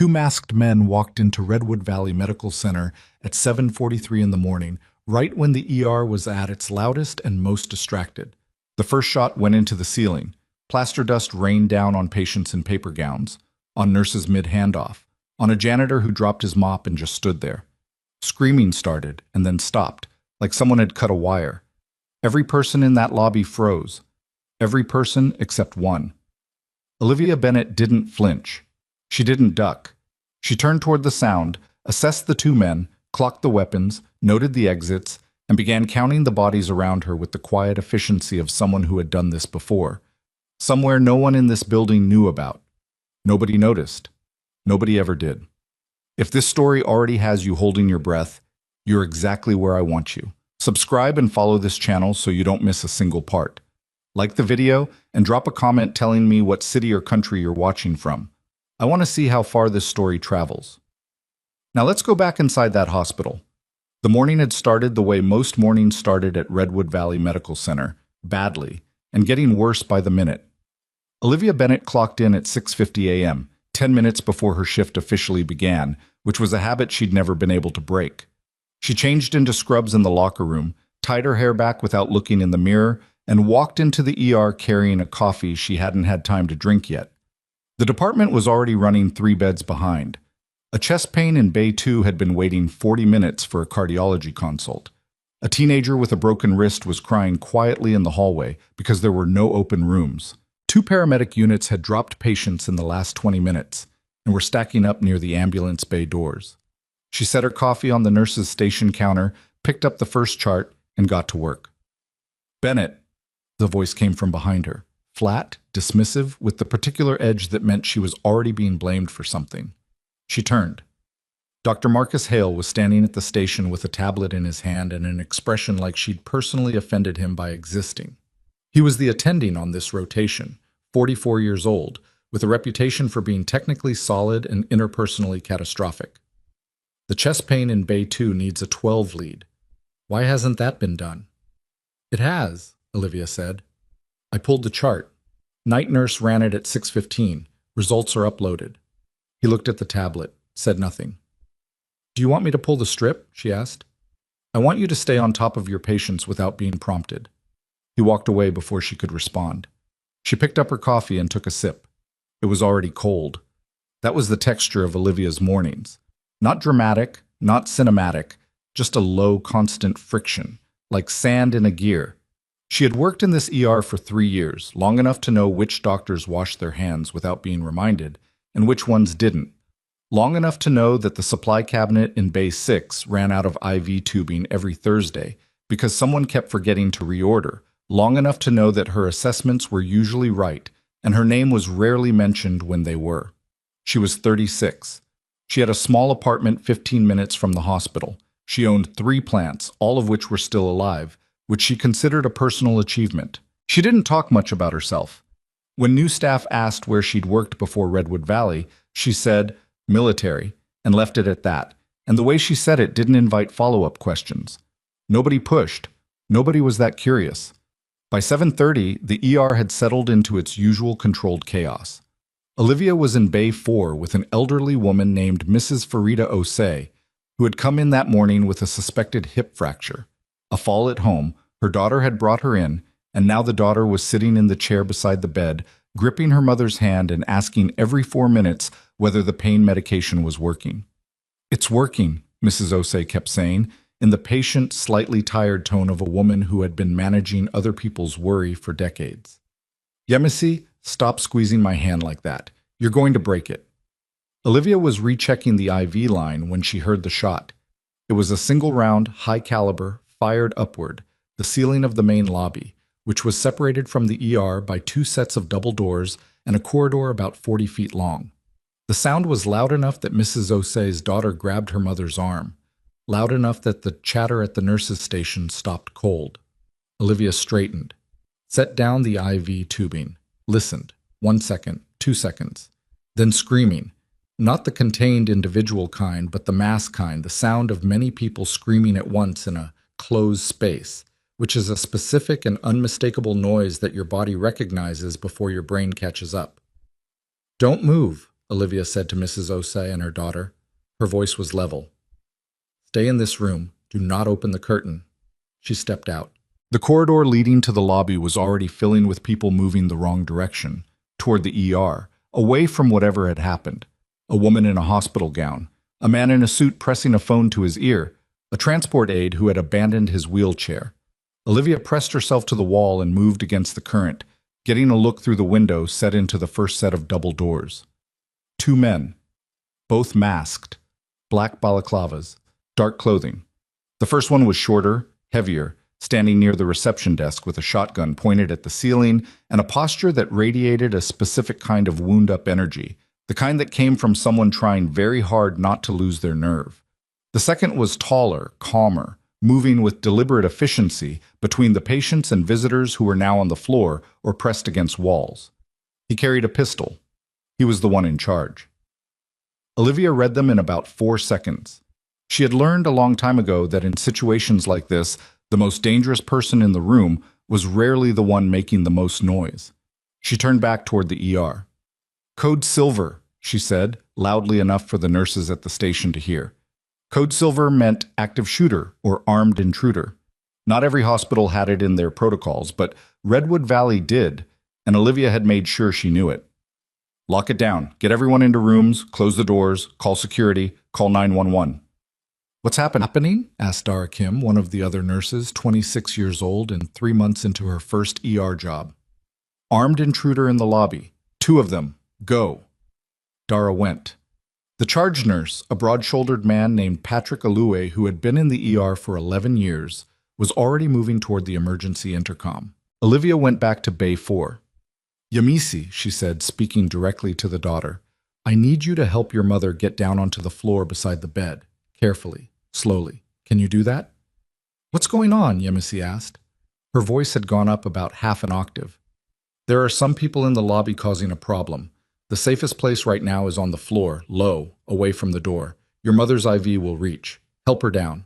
Two masked men walked into Redwood Valley Medical Center at 7:43 in the morning, right when the ER was at its loudest and most distracted. The first shot went into the ceiling. Plaster dust rained down on patients in paper gowns, on nurses mid-handoff, on a janitor who dropped his mop and just stood there. Screaming started and then stopped, like someone had cut a wire. Every person in that lobby froze. Every person except one. Olivia Bennett didn't flinch. She didn't duck. She turned toward the sound, assessed the two men, clocked the weapons, noted the exits, and began counting the bodies around her with the quiet efficiency of someone who had done this before. Somewhere no one in this building knew about. Nobody noticed. Nobody ever did. If this story already has you holding your breath, you're exactly where I want you. Subscribe and follow this channel so you don't miss a single part. Like the video and drop a comment telling me what city or country you're watching from. I want to see how far this story travels. Now let's go back inside that hospital. The morning had started the way most mornings started at Redwood Valley Medical Center, badly, and getting worse by the minute. Olivia Bennett clocked in at 6:50 a.m., 10 minutes before her shift officially began, which was a habit she'd never been able to break. She changed into scrubs in the locker room, tied her hair back without looking in the mirror, and walked into the ER carrying a coffee she hadn't had time to drink yet. The department was already running 3 beds behind. A chest pain in Bay 2 had been waiting 40 minutes for a cardiology consult. A teenager with a broken wrist was crying quietly in the hallway because there were no open rooms. 2 paramedic units had dropped patients in the last 20 minutes and were stacking up near the ambulance bay doors. She set her coffee on the nurse's station counter, picked up the first chart, and got to work. "Bennett," the voice came from behind her, flat, dismissive, with the particular edge that meant she was already being blamed for something. She turned. Dr. Marcus Hale was standing at the station with a tablet in his hand and an expression like she'd personally offended him by existing. He was the attending on this rotation, 44 years old, with a reputation for being technically solid and interpersonally catastrophic. "The chest pain in Bay 2 needs a 12 lead. Why hasn't that been done?" "It has," Olivia said. "I pulled the chart. Night nurse ran it at 6:15. Results are uploaded." He looked at the tablet, said nothing. "Do you want me to pull the strip?" she asked. "I want you to stay on top of your patients without being prompted." He walked away before she could respond. She picked up her coffee and took a sip. It was already cold. That was the texture of Olivia's mornings. Not dramatic, not cinematic, just a low, constant friction, like sand in a gear. She had worked in this ER for 3 years, long enough to know which doctors washed their hands without being reminded, and which ones didn't. Long enough to know that the supply cabinet in Bay 6 ran out of IV tubing every Thursday because someone kept forgetting to reorder. Long enough to know that her assessments were usually right, and her name was rarely mentioned when they were. She was 36. She had a small apartment 15 minutes from the hospital. She owned 3 plants, all of which were still alive, which she considered a personal achievement. She didn't talk much about herself. When new staff asked where she'd worked before Redwood Valley, she said, "Military," and left it at that. And the way she said it didn't invite follow-up questions. Nobody pushed. Nobody was that curious. By 7:30, the ER had settled into its usual controlled chaos. Olivia was in Bay 4 with an elderly woman named Mrs. Farida Osei, who had come in that morning with a suspected hip fracture. A fall at home, her daughter had brought her in, and now the daughter was sitting in the chair beside the bed, gripping her mother's hand and asking every 4 minutes whether the pain medication was working. "It's working," Mrs. Osei kept saying, in the patient, slightly tired tone of a woman who had been managing other people's worry for decades. "Yemisi, stop squeezing my hand like that. You're going to break it." Olivia was rechecking the IV line when she heard the shot. It was a single round, high caliber, fired upward, the ceiling of the main lobby, which was separated from the ER by 2 sets of double doors and a corridor about 40 feet long. The sound was loud enough that Mrs. Osei's daughter grabbed her mother's arm, loud enough that the chatter at the nurse's station stopped cold. Olivia straightened, set down the IV tubing, listened, 1 second, 2 seconds, then screaming, not the contained individual kind, but the mass kind, the sound of many people screaming at once in a closed space, which is a specific and unmistakable noise that your body recognizes before your brain catches up. "Don't move," Olivia said to Mrs. Osei and her daughter. Her voice was level. Stay in this room. Do not open the curtain. She stepped out. The corridor leading to the lobby was already filling with people moving the wrong direction, toward the ER, away from whatever had happened. A woman in a hospital gown, a man in a suit pressing a phone to his ear, a transport aide who had abandoned his wheelchair. Olivia pressed herself to the wall and moved against the current, getting a look through the window set into the first set of double doors. Two men, both masked, black balaclavas, dark clothing. The first one was shorter, heavier, standing near the reception desk with a shotgun pointed at the ceiling and a posture that radiated a specific kind of wound-up energy, the kind that came from someone trying very hard not to lose their nerve. The second was taller, calmer, moving with deliberate efficiency between the patients and visitors who were now on the floor or pressed against walls. He carried a pistol. He was the one in charge. Olivia read them in about 4 seconds. She had learned a long time ago that in situations like this, the most dangerous person in the room was rarely the one making the most noise. She turned back toward the ER. Code Silver, she said, loudly enough for the nurses at the station to hear. Code Silver meant active shooter or armed intruder. Not every hospital had it in their protocols, but Redwood Valley did, and Olivia had made sure she knew it. Lock it down, get everyone into rooms, close the doors, call security, call 911. What's happening? Asked Dara Kim, one of the other nurses, 26 years old and 3 months into her first ER job. Armed intruder in the lobby. 2 of them. Go. Dara went. The charge nurse, a broad-shouldered man named Patrick Alue, who had been in the ER for 11 years, was already moving toward the emergency intercom. Olivia went back to Bay 4. Yamisi, she said, speaking directly to the daughter, I need you to help your mother get down onto the floor beside the bed, carefully. Slowly. Can you do that? What's going on? Yemisi asked. Her voice had gone up about half an octave. There are some people in the lobby causing a problem. The safest place right now is on the floor, low, away from the door. Your mother's IV will reach. Help her down.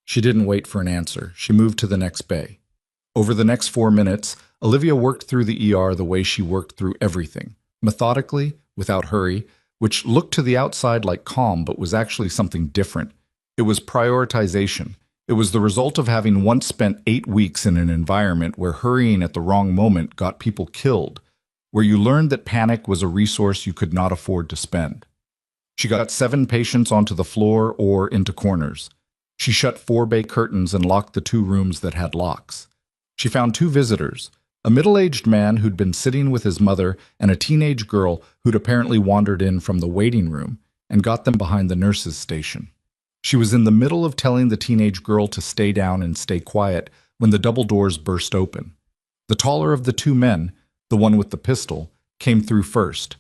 She didn't wait for an answer. She moved to the next bay. Over the next 4 minutes, Olivia worked through the ER the way she worked through everything, methodically, without hurry, which looked to the outside like calm but was actually something different. It was prioritization. It was the result of having once spent 8 weeks in an environment where hurrying at the wrong moment got people killed, where you learned that panic was a resource you could not afford to spend. She got 7 patients onto the floor or into corners. She shut 4 bay curtains and locked the 2 rooms that had locks. She found 2 visitors, a middle-aged man who'd been sitting with his mother and a teenage girl who'd apparently wandered in from the waiting room, and got them behind the nurse's station. She was in the middle of telling the teenage girl to stay down and stay quiet when the double doors burst open. The taller of the 2 men, the one with the pistol, came through first.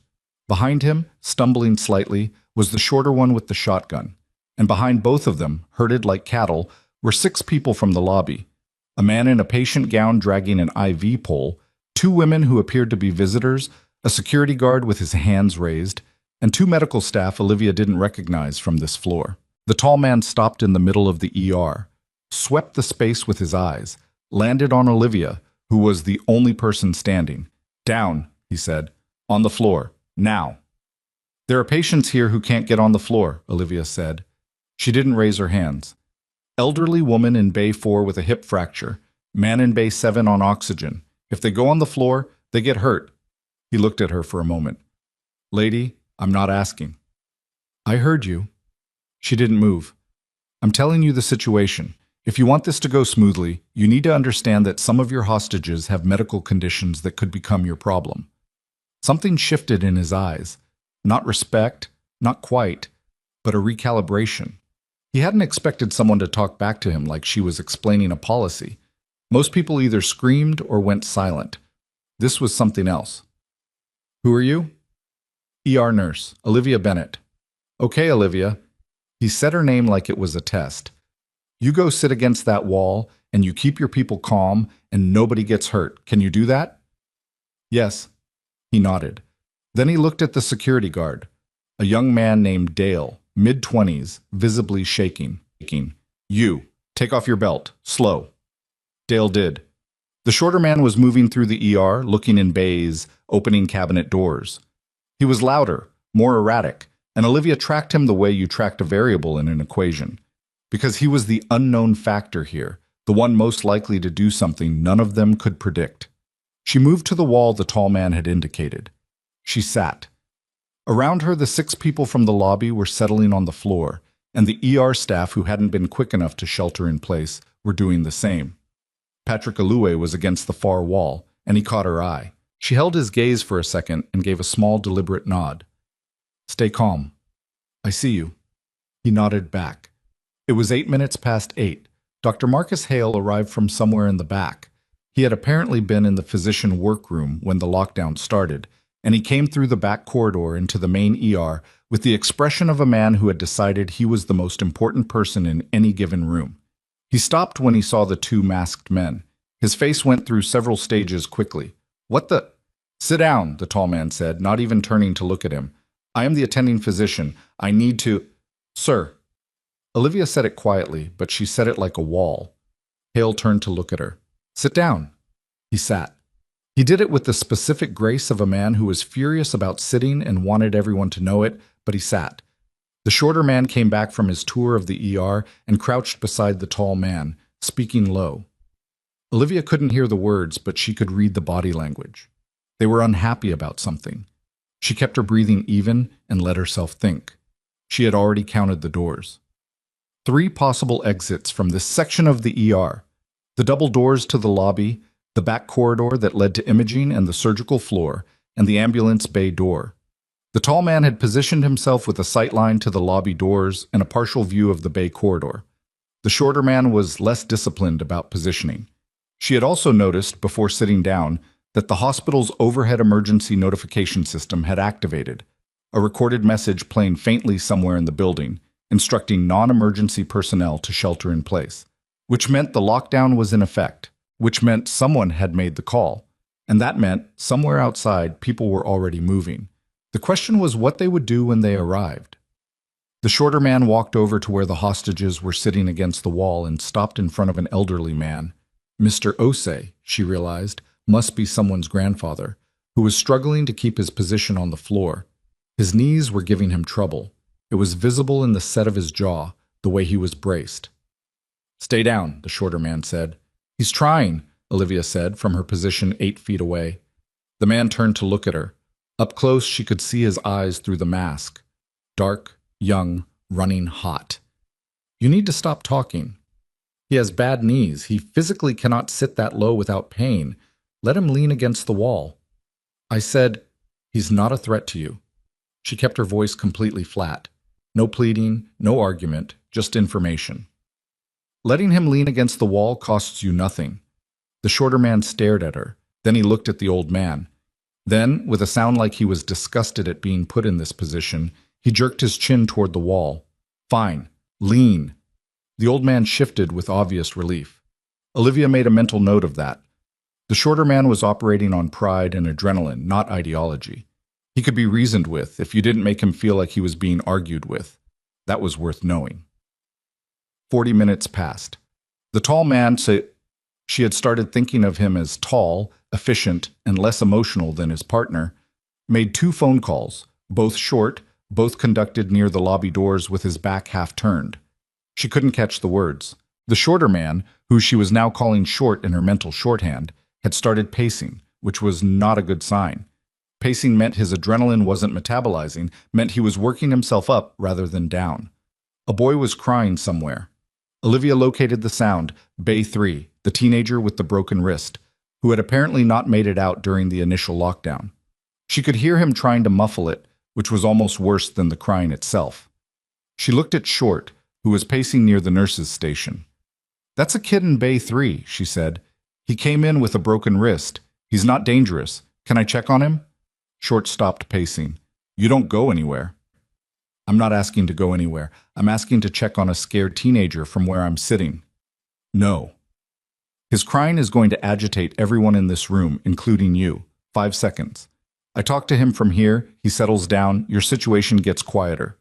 Behind him, stumbling slightly, was the shorter one with the shotgun. And behind both of them, herded like cattle, were 6 people from the lobby. A man in a patient gown dragging an IV pole, 2 women who appeared to be visitors, a security guard with his hands raised, and 2 medical staff Olivia didn't recognize from this floor. The tall man stopped in the middle of the ER, swept the space with his eyes, landed on Olivia, who was the only person standing. Down, he said. On the floor. Now. There are patients here who can't get on the floor, Olivia said. She didn't raise her hands. Elderly woman in Bay 4 with a hip fracture. Man in Bay 7 on oxygen. If they go on the floor, they get hurt. He looked at her for a moment. Lady, I'm not asking. I heard you. She didn't move. I'm telling you the situation. If you want this to go smoothly, you need to understand that some of your hostages have medical conditions that could become your problem. Something shifted in his eyes. Not respect, not quite, but a recalibration. He hadn't expected someone to talk back to him like she was explaining a policy. Most people either screamed or went silent. This was something else. Who are you? ER nurse, Olivia Bennett. Okay, Olivia. He said her name like it was a test. You go sit against that wall, and you keep your people calm, and nobody gets hurt. Can you do that? Yes. He nodded. Then he looked at the security guard, a young man named Dale, mid-20s, visibly shaking. You, take off your belt, slow. Dale did. The shorter man was moving through the ER, looking in bays, opening cabinet doors. He was louder, more erratic, and Olivia tracked him the way you tracked a variable in an equation. Because he was the unknown factor here, the one most likely to do something none of them could predict. She moved to the wall the tall man had indicated. She sat. Around her, the 6 people from the lobby were settling on the floor, and the ER staff who hadn't been quick enough to shelter in place were doing the same. Patrick Alloué was against the far wall, and he caught her eye. She held his gaze for a second and gave a small, deliberate nod. "Stay calm. I see you." He nodded back. It was 8 minutes past 8. Dr. Marcus Hale arrived from somewhere in the back. He had apparently been in the physician workroom when the lockdown started, and he came through the back corridor into the main ER with the expression of a man who had decided he was the most important person in any given room. He stopped when he saw the 2 masked men. His face went through several stages quickly. "What the—" "Sit down," the tall man said, not even turning to look at him. "I am the attending physician. I need to—" "Sir." Olivia said it quietly, but she said it like a wall. Hale turned to look at her. "Sit down." He sat. He did it with the specific grace of a man who was furious about sitting and wanted everyone to know it, but he sat. The shorter man came back from his tour of the ER and crouched beside the tall man, speaking low. Olivia couldn't hear the words, but she could read the body language. They were unhappy about something. She kept her breathing even and let herself think. She had already counted the doors. 3 possible exits from this section of the ER. The double doors to the lobby, the back corridor that led to imaging and the surgical floor, and the ambulance bay door. The tall man had positioned himself with a sightline to the lobby doors and a partial view of the bay corridor. The shorter man was less disciplined about positioning. She had also noticed, before sitting down, that the hospital's overhead emergency notification system had activated, a recorded message playing faintly somewhere in the building, instructing non-emergency personnel to shelter in place, which meant the lockdown was in effect, which meant someone had made the call, and that meant, somewhere outside, people were already moving. The question was what they would do when they arrived. The shorter man walked over to where the hostages were sitting against the wall and stopped in front of an elderly man. Mr. Osei, she realized, must be someone's grandfather, who was struggling to keep his position on the floor. His knees were giving him trouble. It was visible in the set of his jaw, the way he was braced. "Stay down," the shorter man said. "He's trying," Olivia said, from her position 8 feet away. The man turned to look at her. Up close, she could see his eyes through the mask. Dark, young, running hot. "You need to stop talking. He has bad knees. He physically cannot sit that low without pain. Let him lean against the wall." I said, "He's not a threat to you." She kept her voice completely flat. No pleading, no argument, just information. "Letting him lean against the wall costs you nothing." The shorter man stared at her. Then he looked at the old man. Then, with a sound like he was disgusted at being put in this position, he jerked his chin toward the wall. "Fine. Lean." The old man shifted with obvious relief. Olivia made a mental note of that. The shorter man was operating on pride and adrenaline, not ideology. He could be reasoned with if you didn't make him feel like he was being argued with. That was worth knowing. 40 minutes passed. The tall man said she had started thinking of him as tall, efficient, and less emotional than his partner, made 2 phone calls, both short, both conducted near the lobby doors with his back half turned. She couldn't catch the words. The shorter man, who she was now calling short in her mental shorthand, had started pacing, which was not a good sign. Pacing meant his adrenaline wasn't metabolizing, meant he was working himself up rather than down. A boy was crying somewhere. Olivia located the sound, Bay 3, the teenager with the broken wrist, who had apparently not made it out during the initial lockdown. She could hear him trying to muffle it, which was almost worse than the crying itself. She looked at Short, who was pacing near the nurse's station. "That's a kid in Bay 3, she said. "He came in with a broken wrist. He's not dangerous. Can I check on him?" Short stopped pacing. "You don't go anywhere." "I'm not asking to go anywhere. I'm asking to check on a scared teenager from where I'm sitting." "No." "His crying is going to agitate everyone in this room, including you. 5 seconds. I talk to him from here, he settles down, your situation gets quieter."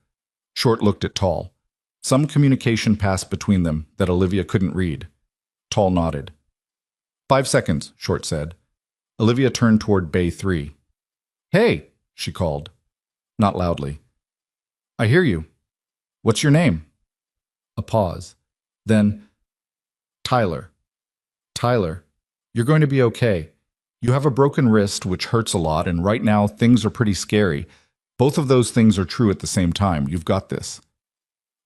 Short looked at Tall. Some communication passed between them that Olivia couldn't read. Tall nodded. 5 seconds, Short said. Olivia turned toward Bay 3. "Hey," she called. not loudly. I hear you. What's your name? A pause. Then, Tyler. Tyler, you're going to be okay. You have a broken wrist, which hurts a lot, and right now things are pretty scary. Both of those things are true at the same time. You've got this.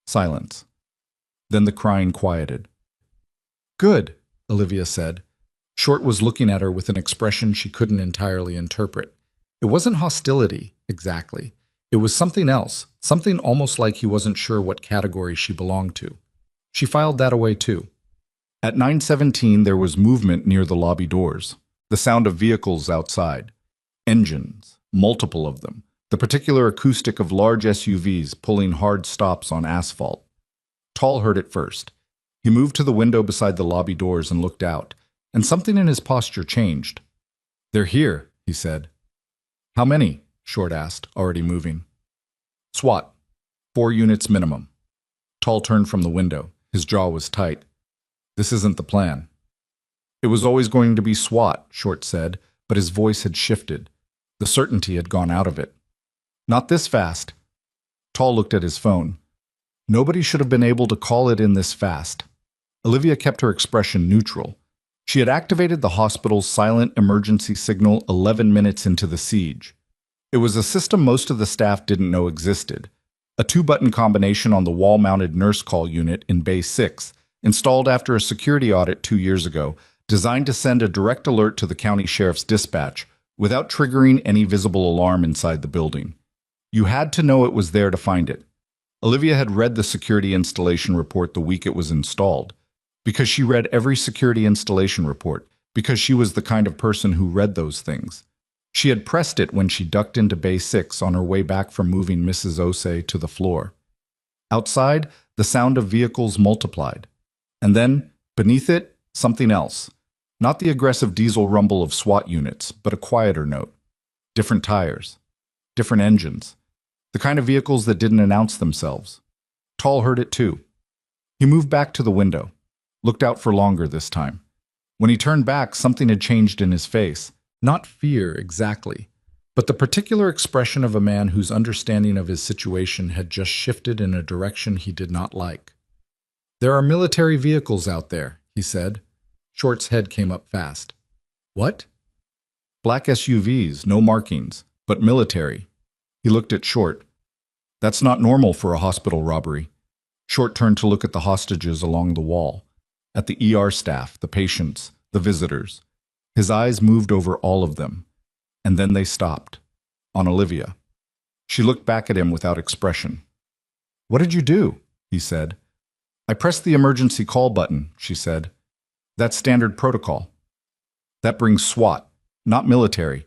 Silence. Then the crying quieted. Good, Olivia said. Short was looking at her with an expression she couldn't entirely interpret. It wasn't hostility, exactly. It was something else, something almost like he wasn't sure what category she belonged to. She filed that away too. At 9:17, there was movement near the lobby doors. The sound of vehicles outside. Engines, multiple of them. The particular acoustic of large SUVs pulling hard stops on asphalt. Tall heard it first. He moved to the window beside the lobby doors and looked out, and something in his posture changed. They're here, he said. How many? Short asked, already moving. SWAT. 4 units minimum. Tall turned from the window. His jaw was tight. This isn't the plan. It was always going to be SWAT, Short said, but his voice had shifted. The certainty had gone out of it. Not this fast. Tall looked at his phone. Nobody should have been able to call it in this fast. Olivia kept her expression neutral. She had activated the hospital's silent emergency signal 11 minutes into the siege. It was a system most of the staff didn't know existed. A 2-button combination on the wall-mounted nurse call unit in Bay 6, installed after a security audit 2 years ago, designed to send a direct alert to the county sheriff's dispatch without triggering any visible alarm inside the building. You had to know it was there to find it. Olivia had read the security installation report the week it was installed. Because she read every security installation report, because she was the kind of person who read those things. She had pressed it when she ducked into Bay 6 on her way back from moving Mrs. Osei to the floor. Outside, the sound of vehicles multiplied. And then, beneath it, something else. Not the aggressive diesel rumble of SWAT units, but a quieter note. Different tires. Different engines. The kind of vehicles that didn't announce themselves. Tall heard it too. He moved back to the window. Looked out for longer this time. When he turned back, something had changed in his face. Not fear, exactly, but the particular expression of a man whose understanding of his situation had just shifted in a direction he did not like. There are military vehicles out there, he said. Short's head came up fast. What? Black SUVs, no markings, but military. He looked at Short. That's not normal for a hospital robbery. Short turned to look at the hostages along the wall. At the ER staff, the patients, the visitors. His eyes moved over all of them, and then they stopped, on Olivia. She looked back at him without expression. What did you do? He said. I pressed the emergency call button, she said. That's standard protocol. That brings SWAT, not military.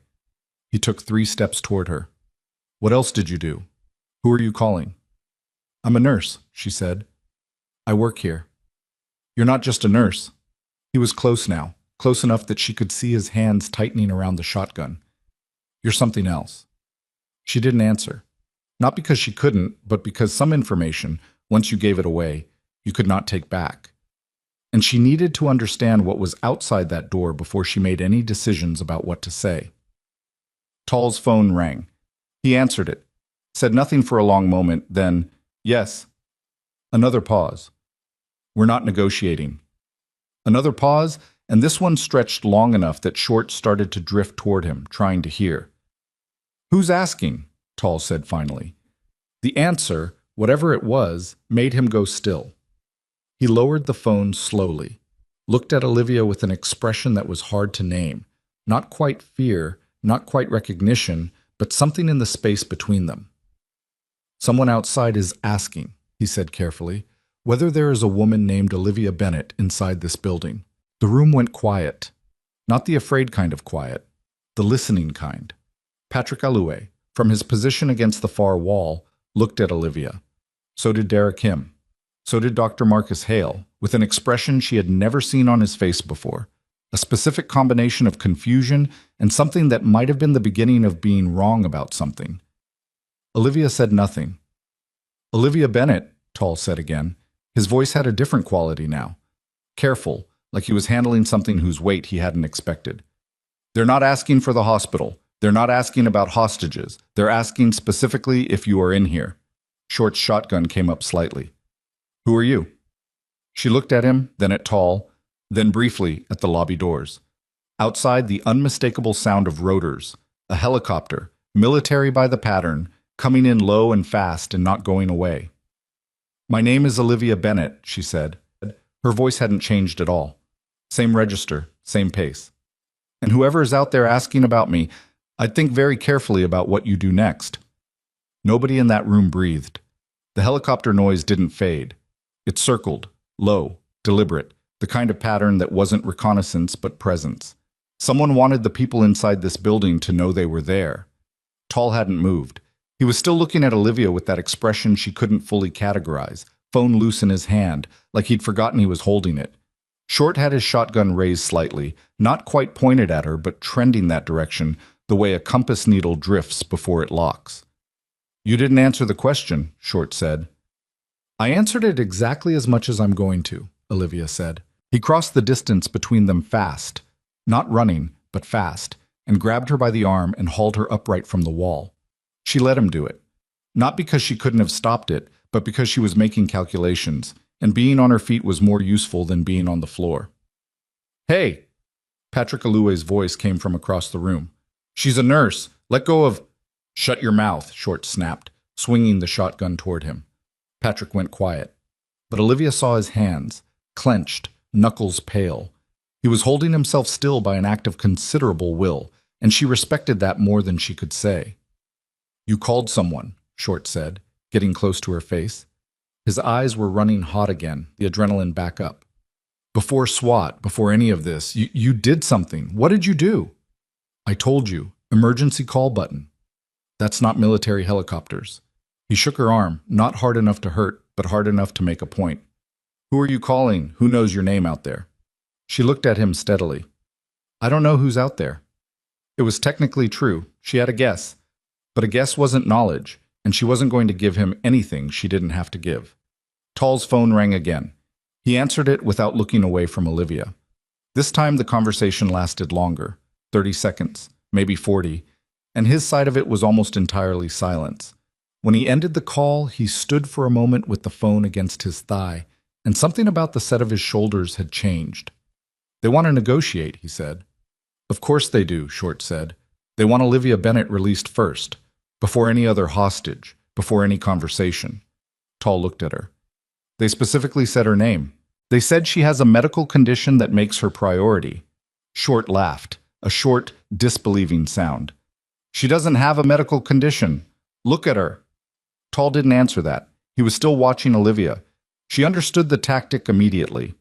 He took 3 steps toward her. What else did you do? Who are you calling? I'm a nurse, she said. I work here. You're not just a nurse. He was close now, close enough that she could see his hands tightening around the shotgun. You're something else. She didn't answer. Not because she couldn't, but because some information, once you gave it away, you could not take back. And she needed to understand what was outside that door before she made any decisions about what to say. Tall's phone rang. He answered it, said nothing for a long moment, then, yes. Another pause. We're not negotiating. Another pause, and this one stretched long enough that Short started to drift toward him, trying to hear. Who's asking? Tall said finally. The answer, whatever it was, made him go still. He lowered the phone slowly, looked at Olivia with an expression that was hard to name. Not quite fear, not quite recognition, but something in the space between them. Someone outside is asking, he said carefully, whether there is a woman named Olivia Bennett inside this building. The room went quiet. Not the afraid kind of quiet, the listening kind. Patrick Alloué, from his position against the far wall, looked at Olivia. So did Derek Kim. So did Dr. Marcus Hale, with an expression she had never seen on his face before. A specific combination of confusion and something that might have been the beginning of being wrong about something. Olivia said nothing. Olivia Bennett, Tall said again. His voice had a different quality now. Careful, like he was handling something whose weight he hadn't expected. They're not asking for the hospital. They're not asking about hostages. They're asking specifically if you are in here. Short's shotgun came up slightly. Who are you? She looked at him, then at Tall, then briefly at the lobby doors. Outside, the unmistakable sound of rotors, a helicopter, military by the pattern, coming in low and fast and not going away. My name is Olivia Bennett, she said. Her voice hadn't changed at all. Same register, same pace. And whoever is out there asking about me, I'd think very carefully about what you do next. Nobody in that room breathed. The helicopter noise didn't fade. It circled, low, deliberate, the kind of pattern that wasn't reconnaissance but presence. Someone wanted the people inside this building to know they were there. Tall hadn't moved. He was still looking at Olivia with that expression she couldn't fully categorize, phone loose in his hand, like he'd forgotten he was holding it. Short had his shotgun raised slightly, not quite pointed at her, but trending that direction, the way a compass needle drifts before it locks. You didn't answer the question, Short said. I answered it exactly as much as I'm going to, Olivia said. He crossed the distance between them fast, not running, but fast, and grabbed her by the arm and hauled her upright from the wall. She let him do it. Not because she couldn't have stopped it, but because she was making calculations, and being on her feet was more useful than being on the floor. Hey! Patrick Aloue's voice came from across the room. She's a nurse. Let go of... Shut your mouth, Short snapped, swinging the shotgun toward him. Patrick went quiet. But Olivia saw his hands, clenched, knuckles pale. He was holding himself still by an act of considerable will, and she respected that more than she could say. You called someone, Short said, getting close to her face. His eyes were running hot again, the adrenaline back up. Before SWAT, before any of this, you did something. What did you do? I told you. Emergency call button. That's not military helicopters. He shook her arm, not hard enough to hurt, but hard enough to make a point. Who are you calling? Who knows your name out there? She looked at him steadily. I don't know who's out there. It was technically true. She had a guess. But a guess wasn't knowledge, and she wasn't going to give him anything she didn't have to give. Tall's phone rang again. He answered it without looking away from Olivia. This time the conversation lasted longer, 30 seconds, maybe 40, and his side of it was almost entirely silence. When he ended the call, he stood for a moment with the phone against his thigh, and something about the set of his shoulders had changed. They want to negotiate, he said. Of course they do, Short said. They want Olivia Bennett released first, before any other hostage, before any conversation. Tall looked at her. They specifically said her name. They said she has a medical condition that makes her priority. Short laughed, a short, disbelieving sound. She doesn't have a medical condition. Look at her. Tall didn't answer that. He was still watching Olivia. She understood the tactic immediately.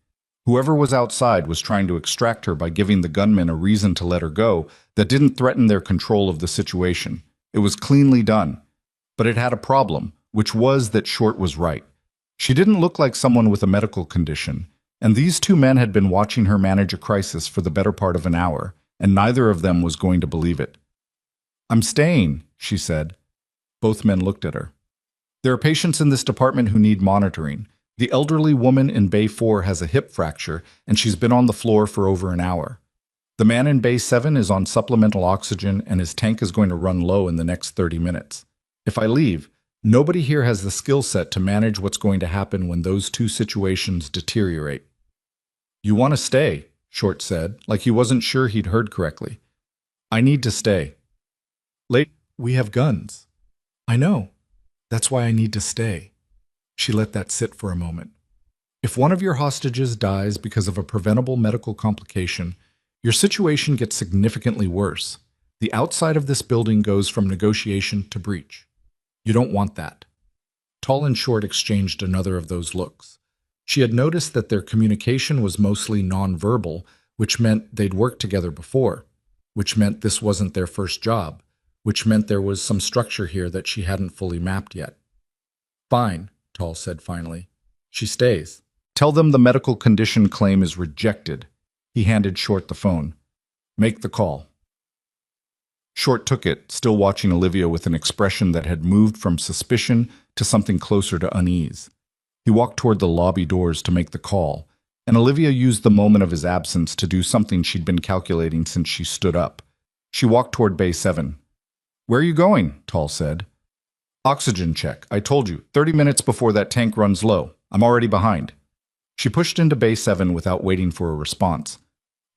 Whoever was outside was trying to extract her by giving the gunmen a reason to let her go that didn't threaten their control of the situation. It was cleanly done. But it had a problem, which was that Short was right. She didn't look like someone with a medical condition, and these two men had been watching her manage a crisis for the better part of an hour, and neither of them was going to believe it. I'm staying, she said. Both men looked at her. There are patients in this department who need monitoring. The elderly woman in Bay 4 has a hip fracture, and she's been on the floor for over an hour. The man in Bay 7 is on supplemental oxygen, and his tank is going to run low in the next 30 minutes. If I leave, nobody here has the skill set to manage what's going to happen when those two situations deteriorate. You want to stay, Short said, like he wasn't sure he'd heard correctly. I need to stay. Late, we have guns. I know. That's why I need to stay. She let that sit for a moment. If one of your hostages dies because of a preventable medical complication, your situation gets significantly worse. The outside of this building goes from negotiation to breach. You don't want that. Tall and Short exchanged another of those looks. She had noticed that their communication was mostly nonverbal, which meant they'd worked together before, which meant this wasn't their first job, which meant there was some structure here that she hadn't fully mapped yet. Fine, Tall said finally. She stays. Tell them the medical condition claim is rejected. He handed Short the phone. Make the call. Short took it, still watching Olivia with an expression that had moved from suspicion to something closer to unease. He walked toward the lobby doors to make the call, and Olivia used the moment of his absence to do something she'd been calculating since she stood up. She walked toward Bay 7. Where are you going? Tall said. Oxygen check. I told you, 30 minutes before that tank runs low. I'm already behind. She pushed into Bay 7 without waiting for a response.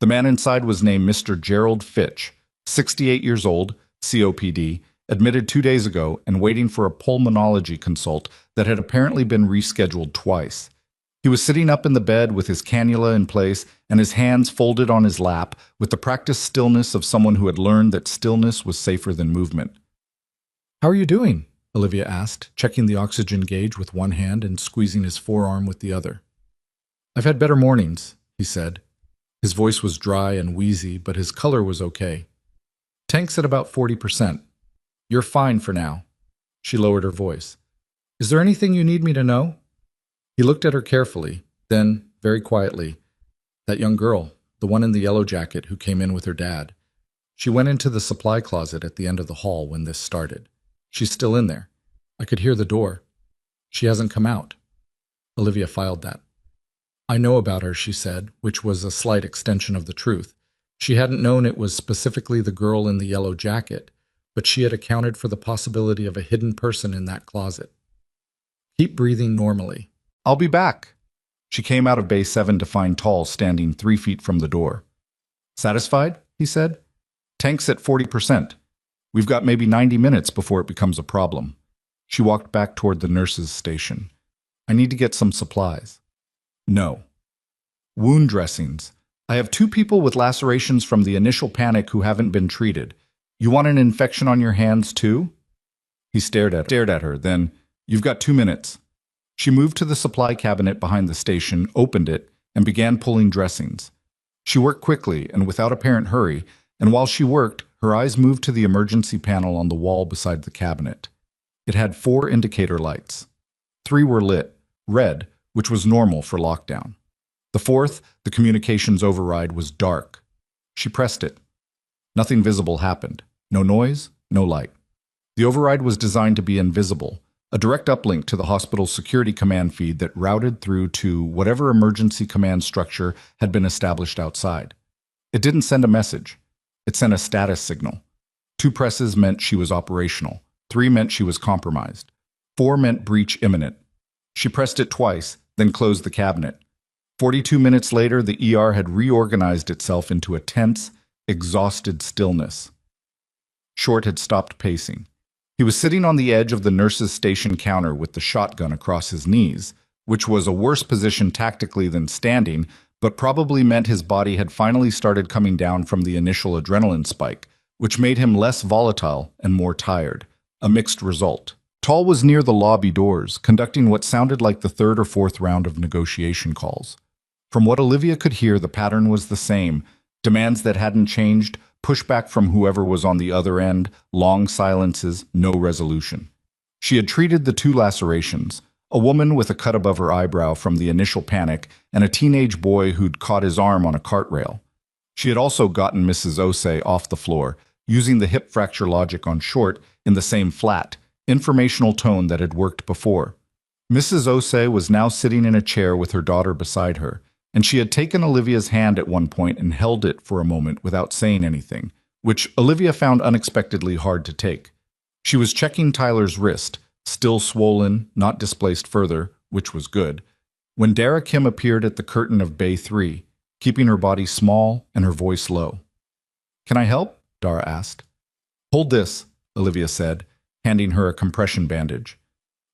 The man inside was named Mr. Gerald Fitch, 68 years old, COPD, admitted 2 days ago and waiting for a pulmonology consult that had apparently been rescheduled twice. He was sitting up in the bed with his cannula in place and his hands folded on his lap with the practiced stillness of someone who had learned that stillness was safer than movement. How are you doing? Olivia asked, checking the oxygen gauge with one hand and squeezing his forearm with the other. I've had better mornings, he said. His voice was dry and wheezy, but his color was okay. Tank's at about 40%. You're fine for now. She lowered her voice. Is there anything you need me to know? He looked at her carefully, then, very quietly, that young girl, the one in the yellow jacket who came in with her dad. She went into the supply closet at the end of the hall when this started. She's still in there. I could hear the door. She hasn't come out. Olivia filed that. I know about her, she said, which was a slight extension of the truth. She hadn't known it was specifically the girl in the yellow jacket, but she had accounted for the possibility of a hidden person in that closet. Keep breathing normally. I'll be back. She came out of Bay 7 to find Tall standing 3 feet from the door. Satisfied? He said. Tank's at 40%. We've got maybe 90 minutes before it becomes a problem. She walked back toward the nurse's station. I need to get some supplies. No. Wound dressings. I have 2 people with lacerations from the initial panic who haven't been treated. You want an infection on your hands too? He stared at her, then, You've got 2 minutes. She moved to the supply cabinet behind the station, opened it, and began pulling dressings. She worked quickly and without apparent hurry, and while she worked, her eyes moved to the emergency panel on the wall beside the cabinet. It had 4 indicator lights. 3 were lit, red, which was normal for lockdown. The 4th, the communications override, was dark. She pressed it. Nothing visible happened. No noise, no light. The override was designed to be invisible, a direct uplink to the hospital's security command feed that routed through to whatever emergency command structure had been established outside. It didn't send a message. It sent a status signal. 2 presses meant she was operational. 3 meant she was compromised. 4 meant breach imminent. She pressed it twice, then closed the cabinet. 42 minutes later, the ER had reorganized itself into a tense, exhausted stillness. Short had stopped pacing. He was sitting on the edge of the nurse's station counter with the shotgun across his knees, which was a worse position tactically than standing, but probably meant his body had finally started coming down from the initial adrenaline spike, which made him less volatile and more tired. A mixed result. Tall was near the lobby doors, conducting what sounded like the 3rd or 4th round of negotiation calls. From what Olivia could hear, the pattern was the same. Demands that hadn't changed, pushback from whoever was on the other end, long silences, no resolution. She had treated the 2 lacerations, a woman with a cut above her eyebrow from the initial panic and a teenage boy who'd caught his arm on a cart rail. She had also gotten Mrs. Osei off the floor, using the hip fracture logic on Short in the same flat, informational tone that had worked before. Mrs. Osei was now sitting in a chair with her daughter beside her, and she had taken Olivia's hand at one point and held it for a moment without saying anything, which Olivia found unexpectedly hard to take. She was checking Tyler's wrist, still swollen, not displaced further, which was good, when Dara Kim appeared at the curtain of Bay 3, keeping her body small and her voice low. Can I help? Dara asked. Hold this, Olivia said, handing her a compression bandage.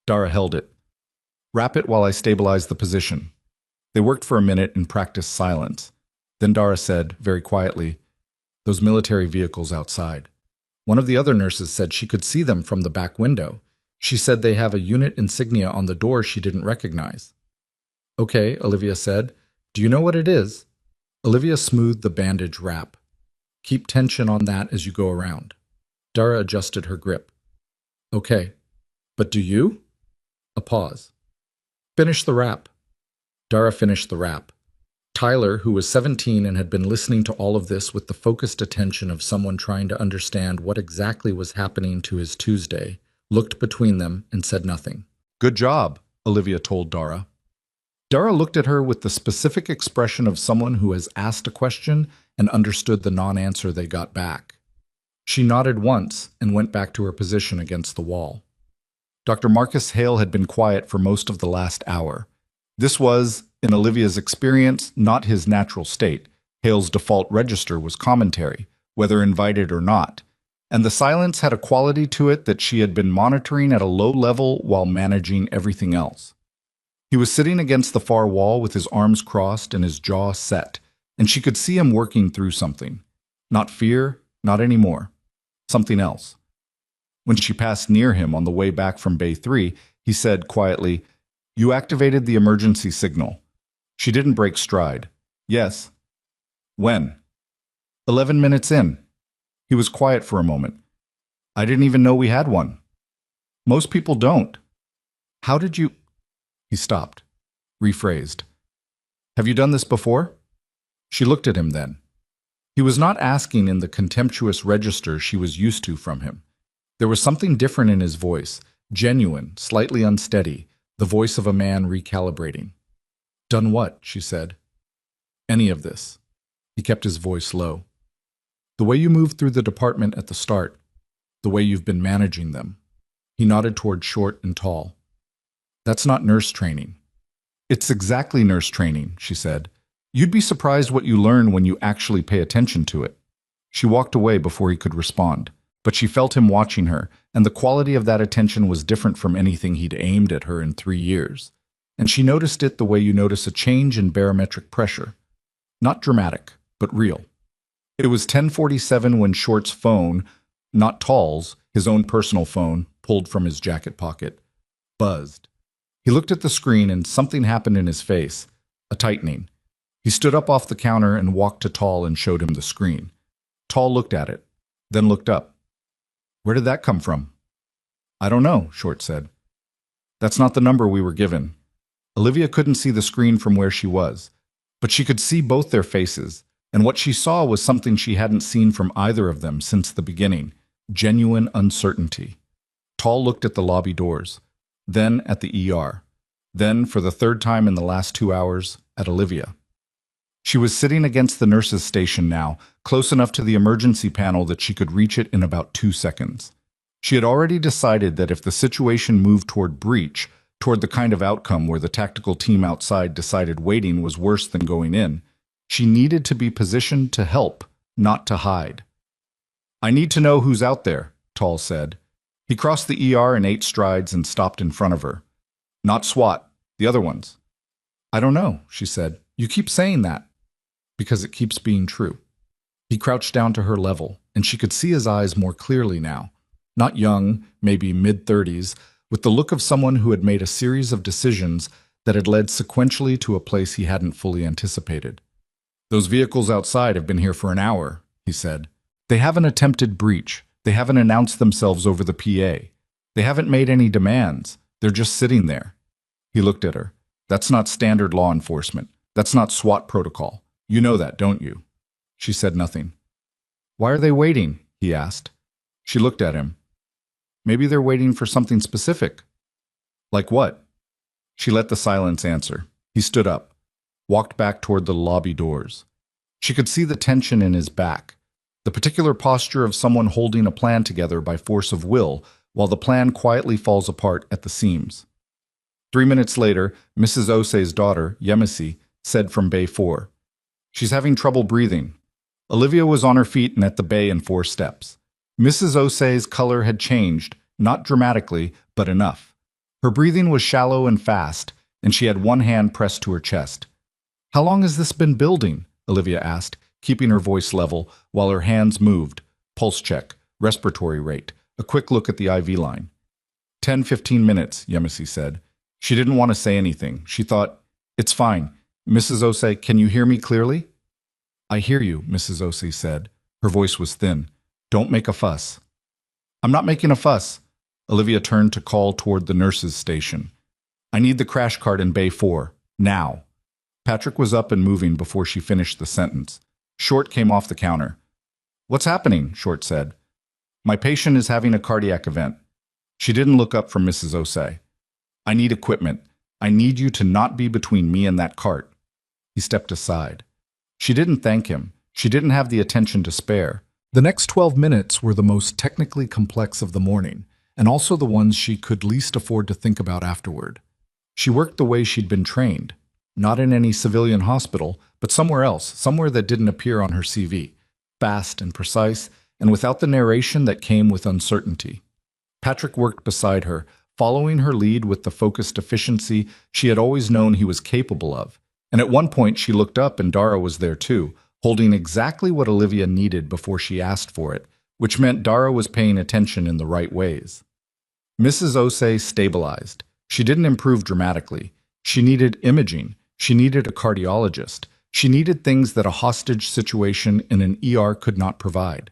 Dara held it. Wrap it while I stabilize the position. They worked for a minute in practiced silence. Then Dara said, very quietly, those military vehicles outside. One of the other nurses said she could see them from the back window. She said they have a unit insignia on the door she didn't recognize. Okay, Olivia said. Do you know what it is? Olivia smoothed the bandage wrap. Keep tension on that as you go around. Dara adjusted her grip. Okay, but do you? A pause. Finish the wrap. Dara finished the wrap. Tyler, who was 17 and had been listening to all of this with the focused attention of someone trying to understand what exactly was happening to his Tuesday, looked between them and said nothing. Good job, Olivia told Dara. Dara looked at her with the specific expression of someone who has asked a question and understood the non-answer they got back. She nodded once and went back to her position against the wall. Dr. Marcus Hale had been quiet for most of the last hour. This was, in Olivia's experience, not his natural state. Hale's default register was commentary, whether invited or not, and the silence had a quality to it that she had been monitoring at a low level while managing everything else. He was sitting against the far wall with his arms crossed and his jaw set, and she could see him working through something. Not fear, not anymore. Something else. When she passed near him on the way back from Bay 3, he said quietly, "You activated the emergency signal." She didn't break stride. "Yes." "When?" 11 minutes in. He was quiet for a moment. "I didn't even know we had one." "Most people don't." "How did you—" He stopped, rephrased. "Have you done this before?" She looked at him then. He was not asking in the contemptuous register she was used to from him. There was something different in his voice, genuine, slightly unsteady, the voice of a man recalibrating. "Done what?" she said. "Any of this." He kept his voice low. "The way you moved through the department at the start, the way you've been managing them." He nodded toward short and tall. "That's not nurse training." "It's exactly nurse training," she said. "You'd be surprised what you learn when you actually pay attention to it." She walked away before he could respond, but she felt him watching her, and the quality of that attention was different from anything he'd aimed at her in 3 years. And she noticed it the way you notice a change in barometric pressure. Not dramatic, but real. It was 10:47 when Short's phone, not Tall's, his own personal phone, pulled from his jacket pocket, buzzed. He looked at the screen and something happened in his face, a tightening. He stood up off the counter and walked to Tall and showed him the screen. Tall looked at it, then looked up. "Where did that come from?" "I don't know," Short said. "That's not the number we were given." Olivia couldn't see the screen from where she was, but she could see both their faces, and what she saw was something she hadn't seen from either of them since the beginning, genuine uncertainty. Tall looked at the lobby doors, then at the ER, then, for the third time in the last 2 hours, at Olivia. She was sitting against the nurse's station now, close enough to the emergency panel that she could reach it in about 2 seconds. She had already decided that if the situation moved toward breach, toward the kind of outcome where the tactical team outside decided waiting was worse than going in, she needed to be positioned to help, not to hide. "I need to know who's out there," Tall said. He crossed the ER in 8 strides and stopped in front of her. "Not SWAT, the other ones." "I don't know," she said. "You keep saying that." "Because it keeps being true." He crouched down to her level, and she could see his eyes more clearly now. Not young, maybe mid-30s, with the look of someone who had made a series of decisions that had led sequentially to a place he hadn't fully anticipated. "Those vehicles outside have been here for an hour," he said. "They haven't attempted breach. They haven't announced themselves over the PA. They haven't made any demands. They're just sitting there." He looked at her. "That's not standard law enforcement. That's not SWAT protocol. You know that, don't you?" She said nothing. "Why are they waiting?" he asked. She looked at him. "Maybe they're waiting for something specific." "Like what?" She let the silence answer. He stood up, walked back toward the lobby doors. She could see the tension in his back, the particular posture of someone holding a plan together by force of will, while the plan quietly falls apart at the seams. 3 minutes later, Mrs. Osei's daughter, Yemisi, said from Bay 4, "She's having trouble breathing." Olivia was on her feet and at the bay in 4 steps. Mrs. Osei's color had changed, not dramatically, but enough. Her breathing was shallow and fast, and she had one hand pressed to her chest. "How long has this been building?" Olivia asked, keeping her voice level, while her hands moved. Pulse check, respiratory rate, a quick look at the IV line. 10-15 minutes, Yemisi said. She didn't want to say anything. She thought, "It's fine. Mrs. Osei, can you hear me clearly?" "I hear you," Mrs. Osei said. Her voice was thin. "Don't make a fuss." "I'm not making a fuss." Olivia turned to call toward the nurse's station. "I need the crash cart in Bay 4. Now." Patrick was up and moving before she finished the sentence. Short came off the counter. "What's happening?" Short said. "My patient is having a cardiac event." She didn't look up from Mrs. Osei. "I need equipment. I need you to not be between me and that cart." He stepped aside. She didn't thank him. She didn't have the attention to spare. The next 12 minutes were the most technically complex of the morning, and also the ones she could least afford to think about afterward. She worked the way she'd been trained, not in any civilian hospital, but somewhere else, somewhere that didn't appear on her CV, fast and precise, and without the narration that came with uncertainty. Patrick worked beside her, following her lead with the focused efficiency she had always known he was capable of. And at one point she looked up and Dara was there too, holding exactly what Olivia needed before she asked for it, which meant Dara was paying attention in the right ways. Mrs. Osei stabilized. She didn't improve dramatically. She needed imaging. She needed a cardiologist. She needed things that a hostage situation in an ER could not provide.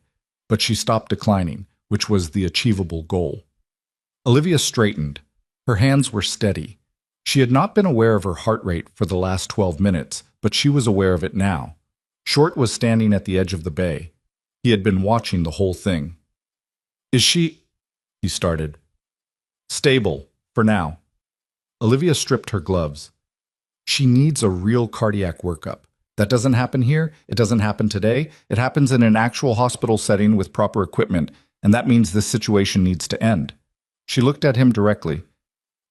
But she stopped declining, which was the achievable goal. Olivia straightened. Her hands were steady. She had not been aware of her heart rate for the last 12 minutes, but she was aware of it now. Short was standing at the edge of the bay. He had been watching the whole thing. "Is she—" he started. "Stable, for now." Olivia stripped her gloves. "She needs a real cardiac workup. That doesn't happen here, it doesn't happen today, it happens in an actual hospital setting with proper equipment, and that means this situation needs to end." She looked at him directly.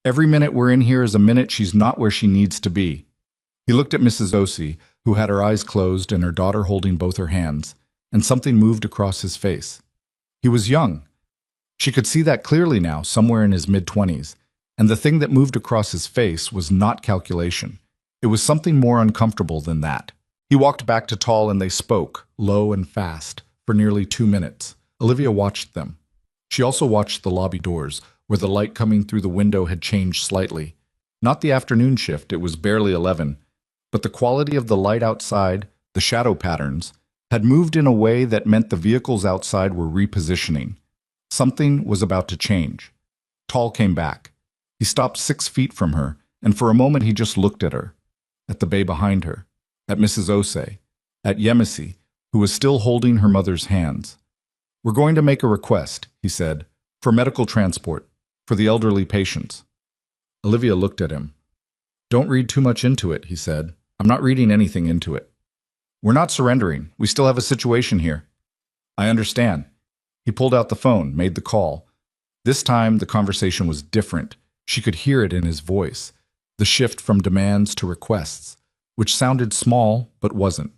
"Every minute we're in here is a minute she's not where she needs to be." He looked at Mrs. Osei, who had her eyes closed and her daughter holding both her hands, and something moved across his face. He was young. She could see that clearly now, somewhere in his mid-20s, and the thing that moved across his face was not calculation. It was something more uncomfortable than that. He walked back to Tall and they spoke, low and fast, for nearly 2 minutes. Olivia watched them. She also watched the lobby doors, where the light coming through the window had changed slightly. Not the afternoon shift, it was barely 11, but the quality of the light outside, the shadow patterns, had moved in a way that meant the vehicles outside were repositioning. Something was about to change. Tall came back. He stopped 6 feet from her, and for a moment he just looked at her, at the bay behind her, at Mrs. Osei, at Yemisi, who was still holding her mother's hands. "We're going to make a request," he said, "for medical transport, for the elderly patients." Olivia looked at him. "Don't read too much into it," he said. "I'm not reading anything into it. We're not surrendering. We still have a situation here." "I understand." He pulled out the phone, made the call. This time the conversation was different. She could hear it in his voice, the shift from demands to requests, which sounded small but wasn't.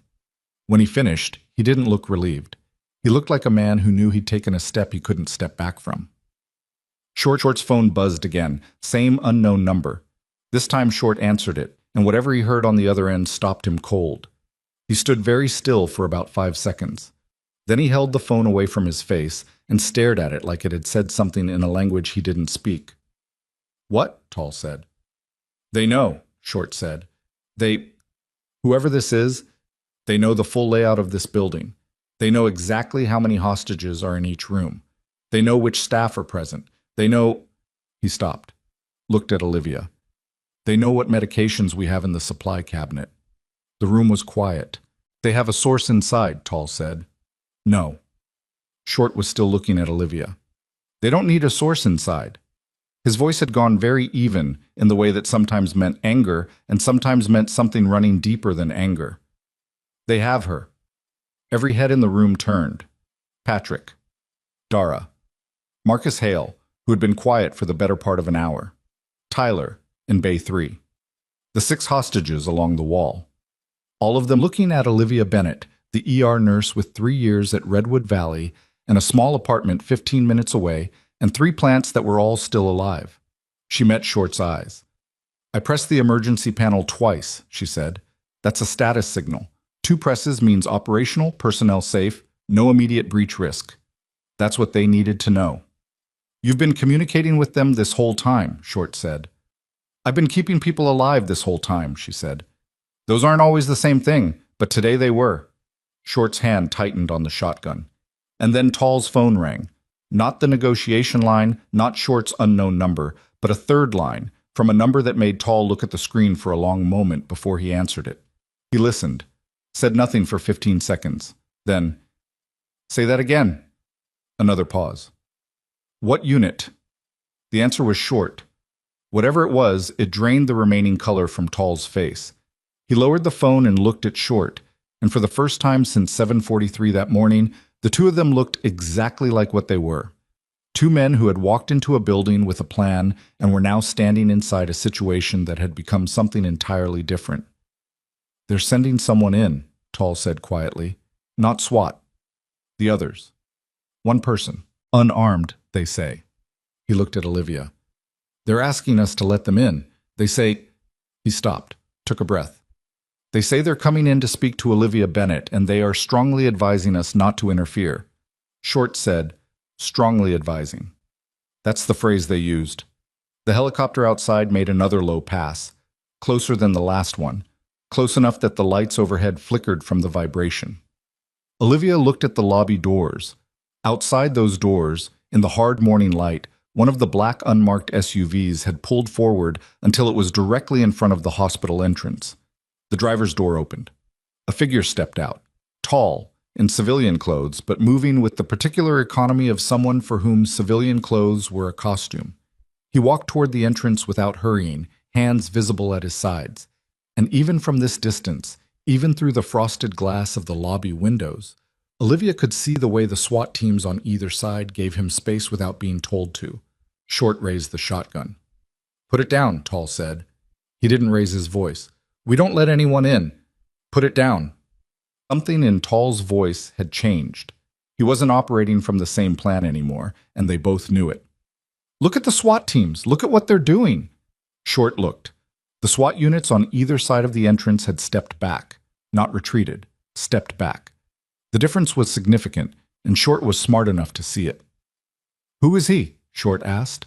When he finished, he didn't look relieved. He looked like a man who knew he'd taken a step he couldn't step back from. Short's phone buzzed again, same unknown number. This time Short answered it, and whatever he heard on the other end stopped him cold. He stood very still for about 5 seconds. Then he held the phone away from his face and stared at it like it had said something in a language he didn't speak. "What?" Tall said. "They know," Short said. Whoever this is, they know the full layout of this building. They know exactly how many hostages are in each room. They know which staff are present. They know—" He stopped, looked at Olivia. "They know what medications we have in the supply cabinet." The room was quiet. "They have a source inside," Tall said. "No." Short was still looking at Olivia. "They don't need a source inside." His voice had gone very even in the way that sometimes meant anger and sometimes meant something running deeper than anger. "They have her." Every head in the room turned. Patrick. Dara. Marcus Hale, who had been quiet for the better part of an hour. Tyler, in Bay 3. The 6 hostages along the wall. All of them looking at Olivia Bennett, the ER nurse with 3 years at Redwood Valley and a small apartment 15 minutes away, and 3 plants that were all still alive. She met Short's eyes. "I pressed the emergency panel twice," she said. "That's a status signal. 2 presses means operational, personnel safe, no immediate breach risk." That's what they needed to know. "You've been communicating with them this whole time," Short said. "I've been keeping people alive this whole time," she said. "Those aren't always the same thing, but today they were." Short's hand tightened on the shotgun. And then Tall's phone rang. Not the negotiation line, not Short's unknown number, but a third line, from a number that made Tall look at the screen for a long moment before he answered it. He listened, said nothing for 15 seconds. Then, "Say that again." Another pause. "What unit?" The answer was Short. Whatever it was, it drained the remaining color from Tall's face. He lowered the phone and looked at Short, and for the first time since 7:43 that morning, The two of them looked exactly like what they were. Two men who had walked into a building with a plan and were now standing inside a situation that had become something entirely different. "They're sending someone in," Tall said quietly. "Not SWAT. The others. One person. Unarmed, they say." He looked at Olivia. "They're asking us to let them in. They say—" He stopped, took a breath. "They say they're coming in to speak to Olivia Bennett, and they are strongly advising us not to interfere." Short said, "Strongly advising." That's the phrase they used. The helicopter outside made another low pass, closer than the last one, close enough that the lights overhead flickered from the vibration. Olivia looked at the lobby doors. Outside those doors, in the hard morning light, one of the black unmarked SUVs had pulled forward until it was directly in front of the hospital entrance. The driver's door opened. A figure stepped out, tall, in civilian clothes, but moving with the particular economy of someone for whom civilian clothes were a costume. He walked toward the entrance without hurrying, hands visible at his sides. And even from this distance, even through the frosted glass of the lobby windows, Olivia could see the way the SWAT teams on either side gave him space without being told to. Short raised the shotgun. "Put it down," Tall said. He didn't raise his voice. "We don't let anyone in. Put it down." Something in Tall's voice had changed. He wasn't operating from the same plan anymore, and they both knew it. "Look at the SWAT teams. Look at what they're doing." Short looked. The SWAT units on either side of the entrance had stepped back, not retreated, stepped back. The difference was significant, and Short was smart enough to see it. "Who is he?" Short asked.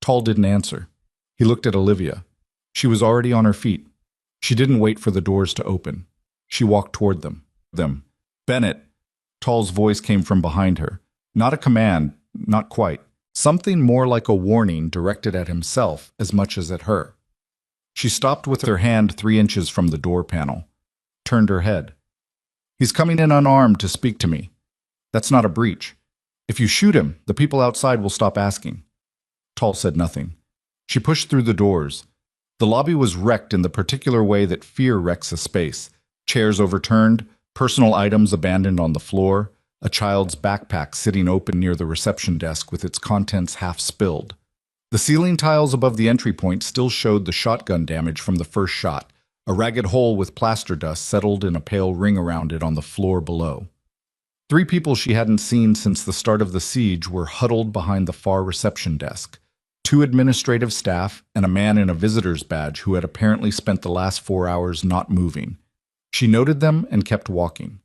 Tall didn't answer. He looked at Olivia. She was already on her feet. She didn't wait for the doors to open. She walked toward them. "Bennett." Tall's voice came from behind her. Not a command, not quite. Something more like a warning directed at himself as much as at her. She stopped with her hand 3 inches from the door panel, turned her head. "He's coming in unarmed to speak to me. That's not a breach. If you shoot him, the people outside will stop asking." Tall said nothing. She pushed through the doors. The lobby was wrecked in the particular way that fear wrecks a space. Chairs overturned, personal items abandoned on the floor, a child's backpack sitting open near the reception desk with its contents half spilled. The ceiling tiles above the entry point still showed the shotgun damage from the first shot, a ragged hole with plaster dust settled in a pale ring around it on the floor below. 3 people she hadn't seen since the start of the siege were huddled behind the far reception desk. 2 administrative staff and a man in a visitor's badge who had apparently spent the last 4 hours not moving. She noted them and kept walking.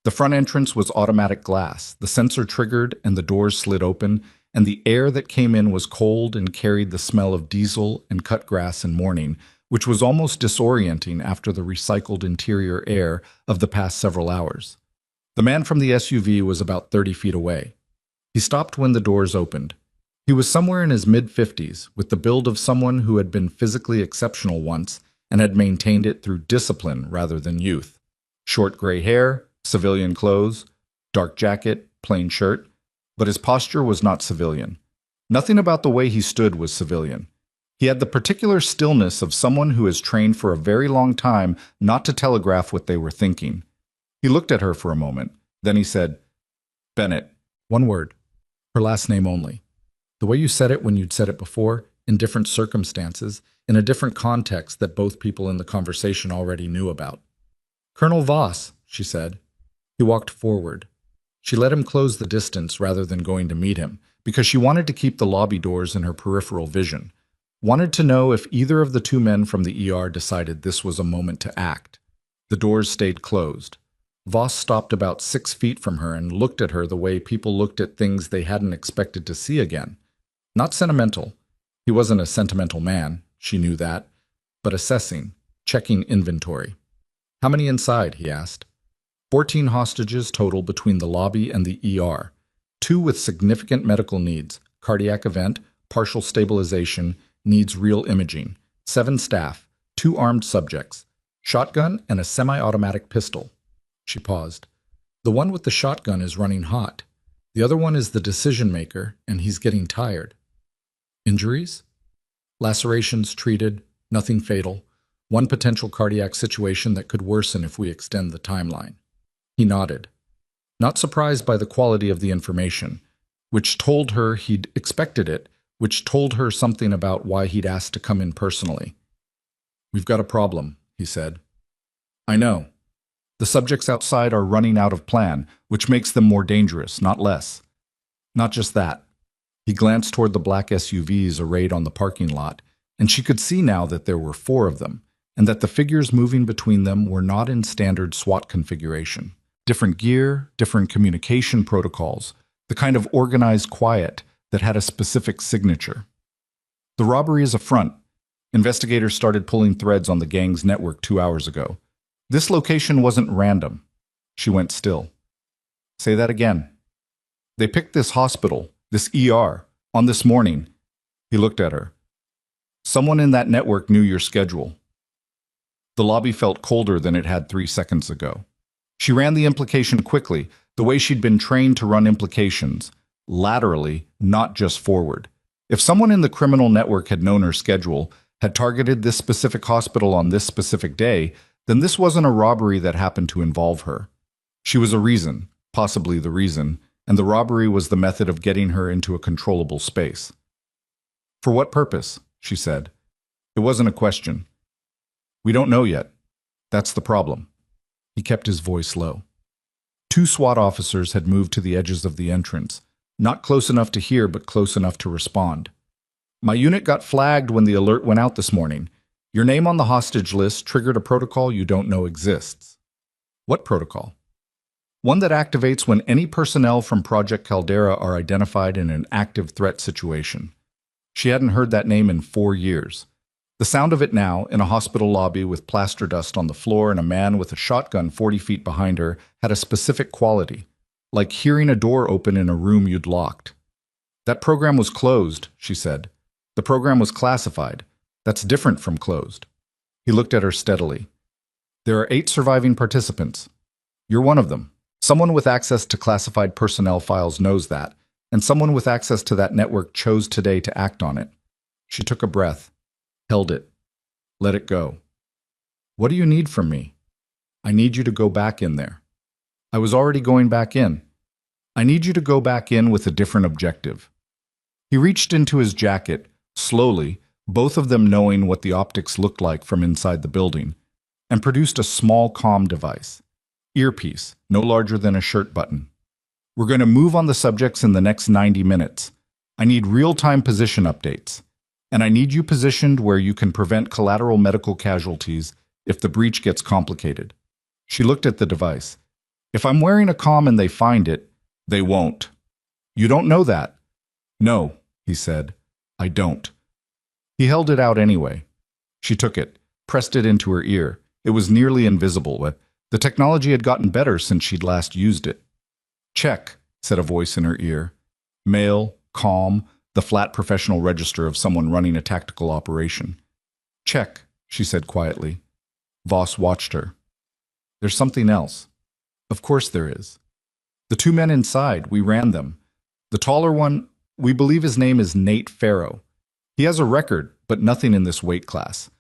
The front entrance was automatic glass. The sensor triggered and the doors slid open, and the air that came in was cold and carried the smell of diesel and cut grass and morning, which was almost disorienting after the recycled interior air of the past several hours. The man from the SUV was about 30 feet away. He stopped when the doors opened. He was somewhere in his mid-50s, with the build of someone who had been physically exceptional once and had maintained it through discipline rather than youth. Short gray hair, civilian clothes, dark jacket, plain shirt, but his posture was not civilian. Nothing about the way he stood was civilian. He had the particular stillness of someone who has trained for a very long time not to telegraph what they were thinking. He looked at her for a moment. Then he said, "Bennett." 1 word. Her last name only. The way you said it when you'd said it before, in different circumstances, in a different context that both people in the conversation already knew about. "Colonel Voss," she said. He walked forward. She let him close the distance rather than going to meet him, because she wanted to keep the lobby doors in her peripheral vision. Wanted to know if either of the 2 men from the ER decided this was a moment to act. The doors stayed closed. Voss stopped about 6 feet from her and looked at her the way people looked at things they hadn't expected to see again. Not sentimental. He wasn't a sentimental man, she knew that, but assessing, checking inventory. "How many inside?" he asked. 14 hostages total between the lobby and the ER. 2 with significant medical needs, cardiac event, partial stabilization, needs real imaging. 7 staff, 2 armed subjects, shotgun and a semi-automatic pistol. She paused. "The one with the shotgun is running hot. The other one is the decision maker, and he's getting tired." "Injuries?" "Lacerations treated, nothing fatal. One potential cardiac situation that could worsen if we extend the timeline." He nodded. not surprised by the quality of the information, which told her he'd expected it, which told her something about why he'd asked to come in personally. "We've got a problem," he said. "I know. The subjects outside are running out of plan, which makes them more dangerous, not less. Not just that." He glanced toward the black SUVs arrayed on the parking lot, and she could see now that there were 4 of them, and that the figures moving between them were not in standard SWAT configuration. Different gear, different communication protocols, the kind of organized quiet that had a specific signature. The robbery is a front. Investigators started pulling threads on the gang's network 2 hours ago. This location wasn't random. She went still. "Say that again." "They picked this hospital, this ER, on this morning." He looked at her. "Someone in that network knew your schedule." The lobby felt colder than it had 3 seconds ago. She ran the implication quickly, the way she'd been trained to run implications, laterally, not just forward. If someone in the criminal network had known her schedule, had targeted this specific hospital on this specific day, then this wasn't a robbery that happened to involve her. She was a reason, possibly the reason, and the robbery was the method of getting her into a controllable space. "For what purpose?" she said. It wasn't a question. "We don't know yet. That's the problem." He kept his voice low. 2 SWAT officers had moved to the edges of the entrance, not close enough to hear but close enough to respond. "My unit got flagged when the alert went out this morning. Your name on the hostage list triggered a protocol you don't know exists." "What protocol?" "One that activates when any personnel from Project Caldera are identified in an active threat situation." She hadn't heard that name in 4 years. The sound of it now, in a hospital lobby with plaster dust on the floor and a man with a shotgun 40 feet behind her, had a specific quality, like hearing a door open in a room you'd locked. "That program was closed," she said. "The program was classified. That's different from closed." He looked at her steadily. "There are 8 surviving participants. You're one of them. Someone with access to classified personnel files knows that, and someone with access to that network chose today to act on it." She took a breath, held it, let it go. "What do you need from me?" "I need you to go back in there." "I was already going back in." "I need you to go back in with a different objective." He reached into his jacket, slowly, both of them knowing what the optics looked like from inside the building, and produced a small comm device. Earpiece, no larger than a shirt button. "We're going to move on the subjects in the next 90 minutes. I need real-time position updates. And I need you positioned where you can prevent collateral medical casualties if the breach gets complicated." She looked at the device. "If I'm wearing a comm and they find it, they won't." "You don't know that." "No," he said. "I don't." He held it out anyway. She took it, pressed it into her ear. It was nearly invisible, but the technology had gotten better since she'd last used it. "Check," said a voice in her ear. Male, calm, the flat professional register of someone running a tactical operation. "Check," she said quietly. Voss watched her. "There's something else." "Of course there is." "The 2 men inside, we ran them. The taller one, we believe his name is Nate Farrow. He has a record, but nothing in this weight class.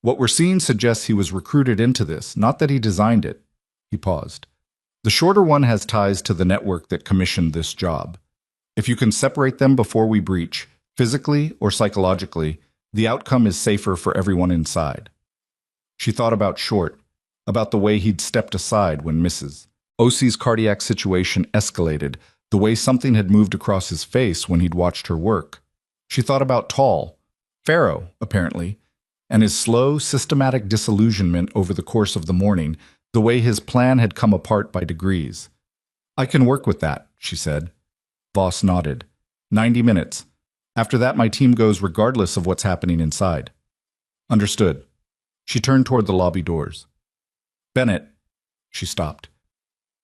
What we're seeing suggests he was recruited into this, not that he designed it." He paused. "The shorter one has ties to the network that commissioned this job. If you can separate them before we breach, physically or psychologically, the outcome is safer for everyone inside." She thought about Short, about the way he'd stepped aside when Mrs. OC's cardiac situation escalated, the way something had moved across his face when he'd watched her work. She thought about Tall, Farrow, apparently, and his slow, systematic disillusionment over the course of the morning, the way his plan had come apart by degrees. "I can work with that," she said. Voss nodded. 90 minutes. After that, my team goes regardless of what's happening inside." "Understood." She turned toward the lobby doors. "Bennett." She stopped.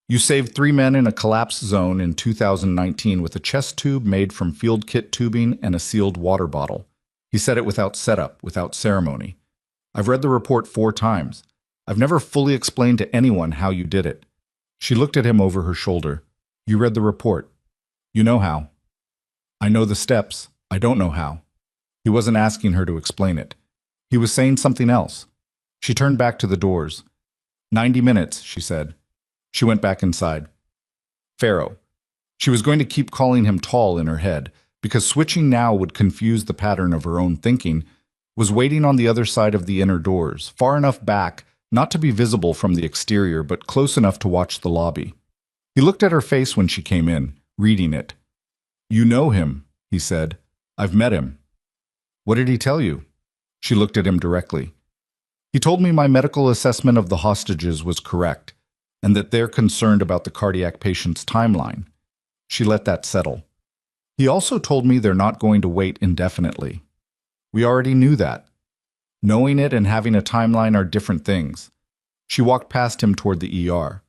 "You saved 3 men in a collapse zone in 2019 with a chest tube made from field kit tubing and a sealed water bottle." He said it without setup, without ceremony. "I've read the report 4 times. I've never fully explained to anyone how you did it." She looked at him over her shoulder. "You read the report. You know how." "I know the steps. I don't know how." He wasn't asking her to explain it. He was saying something else. She turned back to the doors. 90 minutes, she said. She went back inside. Pharaoh. She was going to keep calling him tall in her head, because switching now would confuse the pattern of her own thinking, was waiting on the other side of the inner doors, far enough back not to be visible from the exterior, but close enough to watch the lobby. He looked at her face when she came in, reading it. "You know him," he said. "I've met him." "What did he tell you?" She looked at him directly. "He told me my medical assessment of the hostages was correct, and that they're concerned about the cardiac patient's timeline." She let that settle. "He also told me they're not going to wait indefinitely." "We already knew that." Knowing it and having a timeline are different things. She walked past him toward the ER.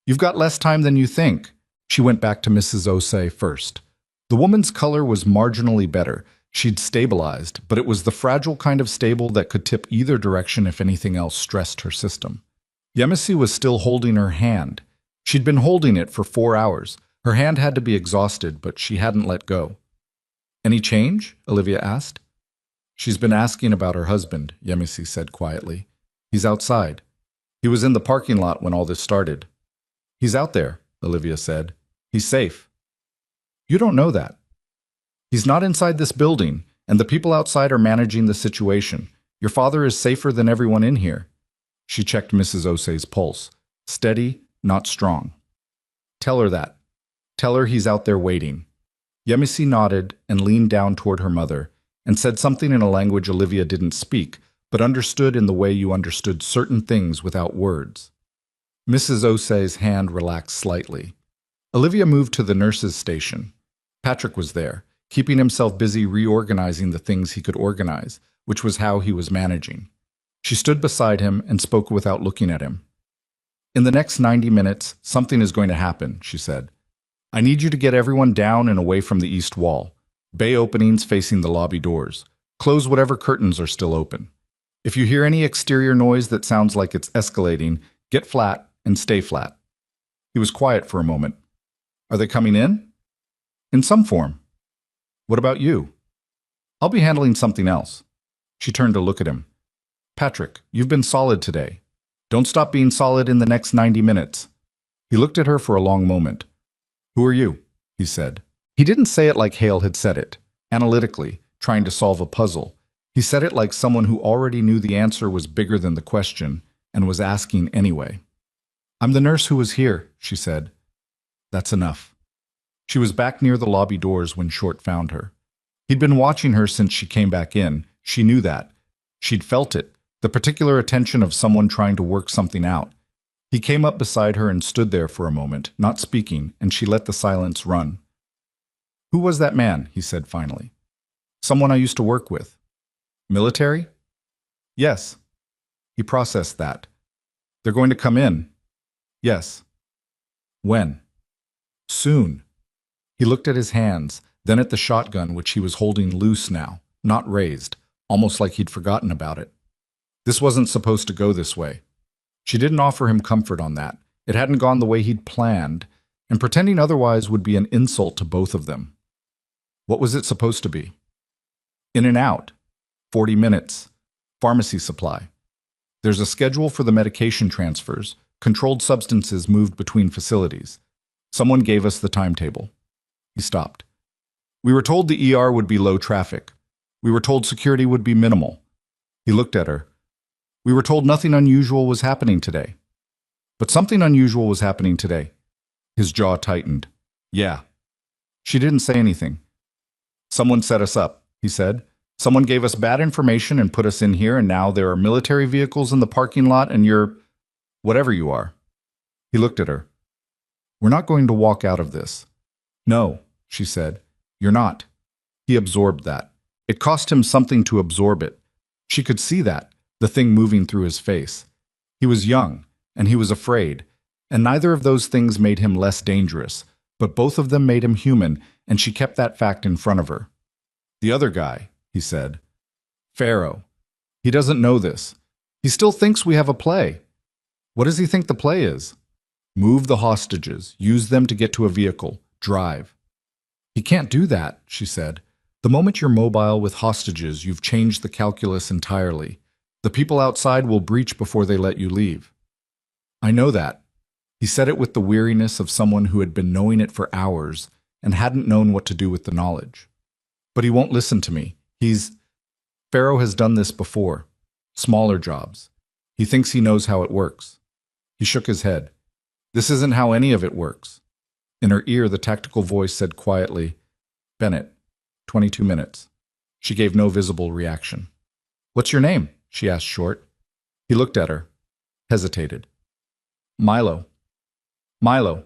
"You've got less time than you think." She went back to Mrs. Osei first. The woman's color was marginally better. She'd stabilized, but it was the fragile kind of stable that could tip either direction if anything else stressed her system. Yemisi was still holding her hand. She'd been holding it for 4 hours. Her hand had to be exhausted, but she hadn't let go. "Any change?" Olivia asked. "She's been asking about her husband," Yemisi said quietly. "He's outside. He was in the parking lot when all this started." "He's out there," Olivia said. "He's safe." "You don't know that." "He's not inside this building, and the people outside are managing the situation. Your father is safer than everyone in here." She checked Mrs. Osei's pulse. Steady, not strong. "Tell her that. Tell her he's out there waiting." Yemisi nodded and leaned down toward her mother and said something in a language Olivia didn't speak, but understood in the way you understood certain things without words. Mrs. Osei's hand relaxed slightly. Olivia moved to the nurse's station. Patrick was there, keeping himself busy reorganizing the things he could organize, which was how he was managing. She stood beside him and spoke without looking at him. "In the next 90 minutes, something is going to happen," she said. "I need you to get everyone down and away from the east wall. Bay openings facing the lobby doors. Close whatever curtains are still open. If you hear any exterior noise that sounds like it's escalating, get flat and stay flat." He was quiet for a moment. "Are they coming in?" "In some form." "What about you?" "I'll be handling something else." She turned to look at him. "Patrick, you've been solid today. Don't stop being solid in the next 90 minutes. He looked at her for a long moment. "Who are you?" he said. He didn't say it like Hale had said it, analytically, trying to solve a puzzle. He said it like someone who already knew the answer was bigger than the question and was asking anyway. "I'm the nurse who was here," she said. "That's enough." She was back near the lobby doors when Short found her. He'd been watching her since she came back in. She knew that. She'd felt it, the particular attention of someone trying to work something out. He came up beside her and stood there for a moment, not speaking, and she let the silence run. "Who was that man?" he said finally. "Someone I used to work with." "Military?" "Yes." He processed that. "They're going to come in." "Yes." "When?" "Soon." He looked at his hands, then at the shotgun which he was holding loose now, not raised, almost like he'd forgotten about it. This wasn't supposed to go this way. She didn't offer him comfort on that. It hadn't gone the way he'd planned, and pretending otherwise would be an insult to both of them. What was it supposed to be? In and out. 40 minutes. Pharmacy supply. There's a schedule for the medication transfers. Controlled substances moved between facilities. Someone gave us the timetable. He stopped. "We were told the ER would be low traffic. We were told security would be minimal." He looked at her. "We were told nothing unusual was happening today." "But something unusual was happening today." His jaw tightened. "Yeah." She didn't say anything. "Someone set us up," he said. "Someone gave us bad information and put us in here, and now there are military vehicles in the parking lot and you're whatever you are." He looked at her. "We're not going to walk out of this." "No," she said. "You're not." He absorbed that. It cost him something to absorb it. She could see that, the thing moving through his face. He was young, and he was afraid, and neither of those things made him less dangerous, but both of them made him human, and she kept that fact in front of her. "The other guy," he said. "Pharaoh. He doesn't know this. He still thinks we have a play." "What does he think the play is?" "Move the hostages, use them to get to a vehicle, drive." "He can't do that," she said. "The moment you're mobile with hostages, you've changed the calculus entirely. The people outside will breach before they let you leave." "I know that." He said it with the weariness of someone who had been knowing it for hours and hadn't known what to do with the knowledge. But he won't listen to me. Pharaoh has done this before. Smaller jobs. He thinks he knows how it works. He shook his head. This isn't how any of it works. In her ear, the tactical voice said quietly, Bennett, 22 minutes. She gave no visible reaction. What's your name? She asked short. He looked at her, hesitated. Milo. Milo,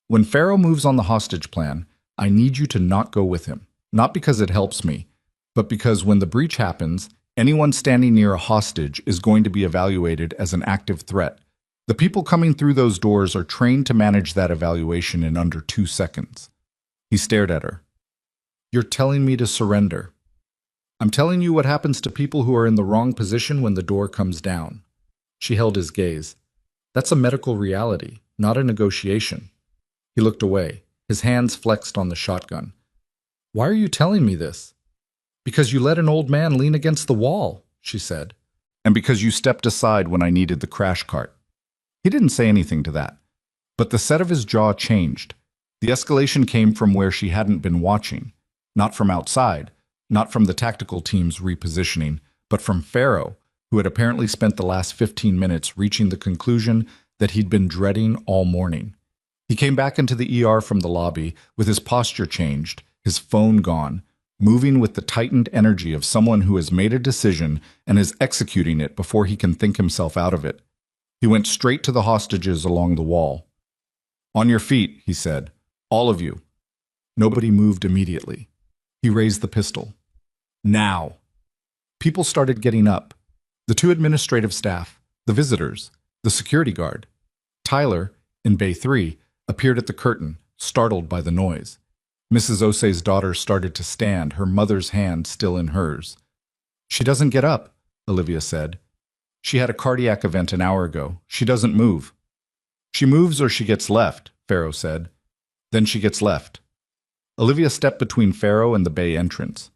when Pharaoh moves on the hostage plan, I need you to not go with him. Not because it helps me, but because when the breach happens, anyone standing near a hostage is going to be evaluated as an active threat. The people coming through those doors are trained to manage that evaluation in under 2 seconds. He stared at her. You're telling me to surrender. I'm telling you what happens to people who are in the wrong position when the door comes down. She held his gaze. That's a medical reality, not a negotiation. He looked away, his hands flexed on the shotgun. Why are you telling me this? Because you let an old man lean against the wall, she said. And because you stepped aside when I needed the crash cart. He didn't say anything to that. But the set of his jaw changed. The escalation came from where she hadn't been watching. Not from outside, not from the tactical team's repositioning, but from Pharaoh, who had apparently spent the last 15 minutes reaching the conclusion that he'd been dreading all morning. He came back into the ER from the lobby with his posture changed, his phone gone, moving with the tightened energy of someone who has made a decision and is executing it before he can think himself out of it. He went straight to the hostages along the wall. On your feet, he said. All of you. Nobody moved immediately. He raised the pistol. Now. People started getting up. The 2 administrative staff, the visitors, the security guard. Tyler, in Bay 3, appeared at the curtain, startled by the noise. Mrs. Osei's daughter started to stand, her mother's hand still in hers. She doesn't get up, Olivia said. She had a cardiac event an hour ago. She doesn't move. She moves or she gets left, Pharaoh said. Then she gets left. Olivia stepped between Pharaoh and the bay entrance.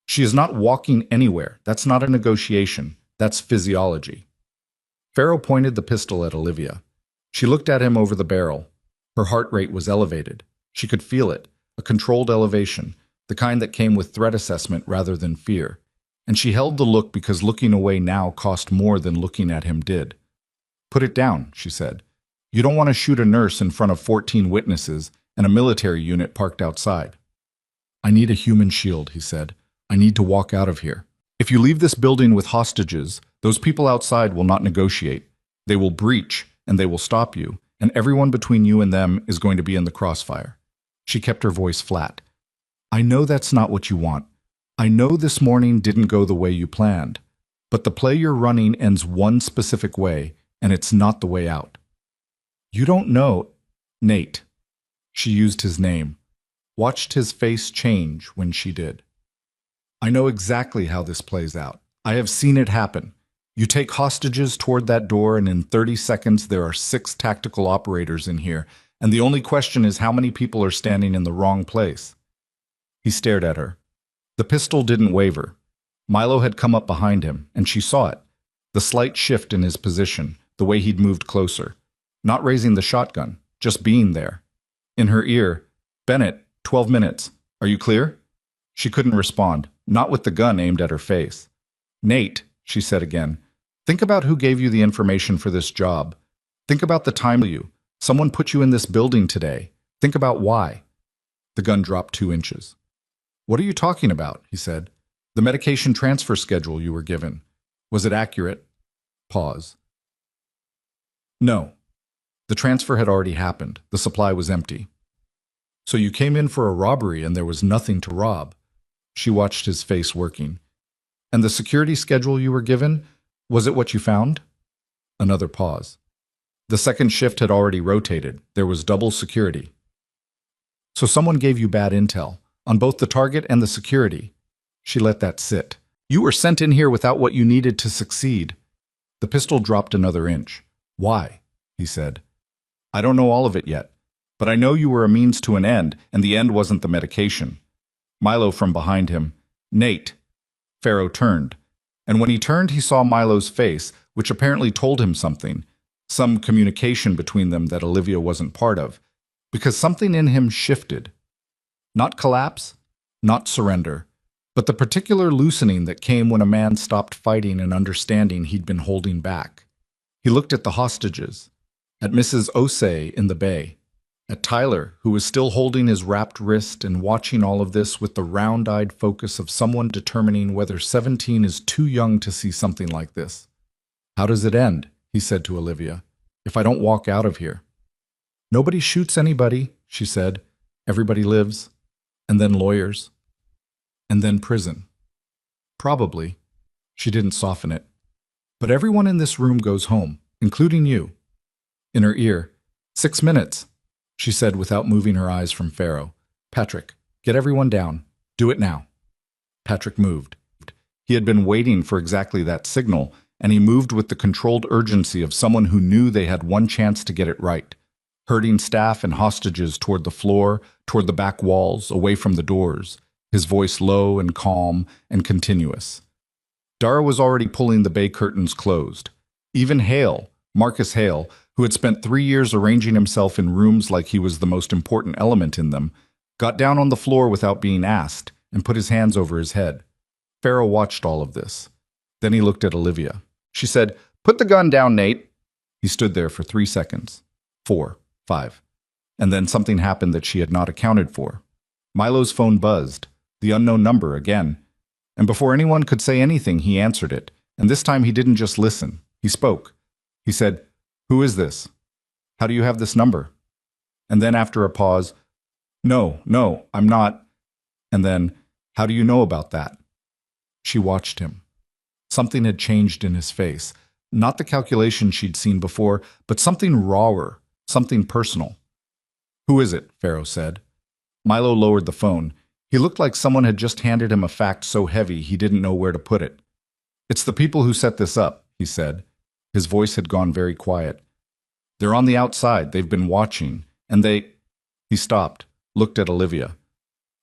She is not walking anywhere. That's not a negotiation. That's physiology. Pharaoh pointed the pistol at Olivia. She looked at him over the barrel. Her heart rate was elevated. She could feel it, a controlled elevation, the kind that came with threat assessment rather than fear. And she held the look because looking away now cost more than looking at him did. Put it down, she said. You don't want to shoot a nurse in front of 14 witnesses and a military unit parked outside. I need a human shield, he said. I need to walk out of here. If you leave this building with hostages, those people outside will not negotiate. They will breach, and they will stop you, and everyone between you and them is going to be in the crossfire. She kept her voice flat. I know that's not what you want. I know this morning didn't go the way you planned, but the play you're running ends one specific way, and it's not the way out. You don't know, Nate. She used his name, watched his face change when she did. I know exactly how this plays out. I have seen it happen. You take hostages toward that door, and in 30 seconds there are 6 tactical operators in here, and the only question is how many people are standing in the wrong place. He stared at her. The pistol didn't waver. Milo had come up behind him, and she saw it. The slight shift in his position, the way he'd moved closer. Not raising the shotgun, just being there. In her ear, Bennett, 12 minutes. Are you clear? She couldn't respond, not with the gun aimed at her face. Nate, she said again, think about who gave you the information for this job. Think about the time you. Someone put you in this building today. Think about why. The gun dropped 2 inches. What are you talking about? He said. The medication transfer schedule you were given. Was it accurate? Pause. No. The transfer had already happened. The supply was empty. So you came in for a robbery and there was nothing to rob. She watched his face working. And the security schedule you were given, was it what you found? Another pause. The second shift had already rotated. There was double security. So someone gave you bad intel, on both the target and the security. She let that sit. You were sent in here without what you needed to succeed. The pistol dropped another inch. Why? He said. I don't know all of it yet, but I know you were a means to an end, and the end wasn't the medication. Milo from behind him. Nate. Pharaoh turned, and when he turned he saw Milo's face, which apparently told him something some communication between them that Olivia wasn't part of, because something in him shifted. Not collapse, not surrender, but the particular loosening that came when a man stopped fighting and understanding he'd been holding back. He looked at the hostages, at Mrs. Osei in the bay, at Tyler, who was still holding his wrapped wrist and watching all of this with the round-eyed focus of someone determining whether 17 is too young to see something like this. "How does it end?" he said to Olivia. "If I don't walk out of here?" "Nobody shoots anybody," she said. "Everybody lives. And then lawyers. And then prison." "Probably." She didn't soften it. "But everyone in this room goes home, including you." In her ear, 6 minutes, she said without moving her eyes from Pharaoh. "Patrick, get everyone down. Do it now." Patrick moved. He had been waiting for exactly that signal, and he moved with the controlled urgency of someone who knew they had one chance to get it right, herding staff and hostages toward the floor, toward the back walls, away from the doors, his voice low and calm and continuous. Dara was already pulling the bay curtains closed. Even Hale, Marcus Hale, who had spent 3 years arranging himself in rooms like he was the most important element in them, got down on the floor without being asked and put his hands over his head. Pharaoh watched all of this. Then he looked at Olivia. She said, "Put the gun down, Nate." He stood there for 3 seconds. 4, 5. And then something happened that she had not accounted for. Milo's phone buzzed, the unknown number again. And before anyone could say anything, he answered it. And this time he didn't just listen. He spoke. He said, "Who is this? How do you have this number?" And then after a pause, No, I'm not." And then, "How do you know about that?" She watched him. Something had changed in his face. Not the calculation she'd seen before, but something rawer, something personal. "Who is it?" Pharaoh said. Milo lowered the phone. He looked like someone had just handed him a fact so heavy he didn't know where to put it. "It's the people who set this up," he said. His voice had gone very quiet. "They're on the outside. They've been watching. And they—" He stopped, looked at Olivia.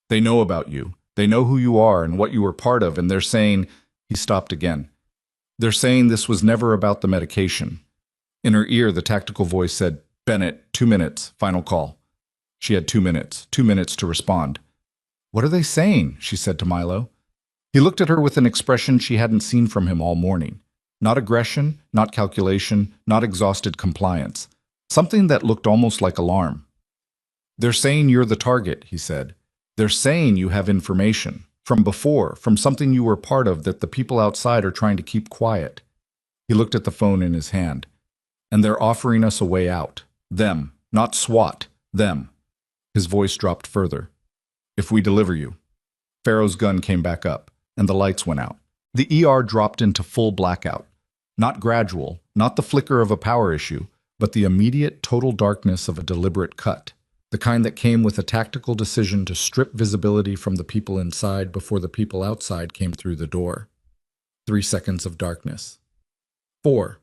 "They know about you. They know who you are and what you were part of, and they're saying—" He stopped again. "They're saying this was never about the medication." In her ear, the tactical voice said, "Bennett, 2 minutes, final call." She had 2 minutes to respond. "What are they saying?" she said to Milo. He looked at her with an expression she hadn't seen from him all morning. Not aggression, not calculation, not exhausted compliance. Something that looked almost like alarm. "They're saying you're the target," he said. "They're saying you have information. From before, from something you were part of that the people outside are trying to keep quiet." He looked at the phone in his hand. "And they're offering us a way out. Them, not SWAT, them." His voice dropped further. "If we deliver you." Pharaoh's gun came back up, and the lights went out. The ER dropped into full blackout. Not gradual, not the flicker of a power issue, but the immediate total darkness of a deliberate cut. The kind that came with a tactical decision to strip visibility from the people inside before the people outside came through the door. 3 seconds of darkness. 4.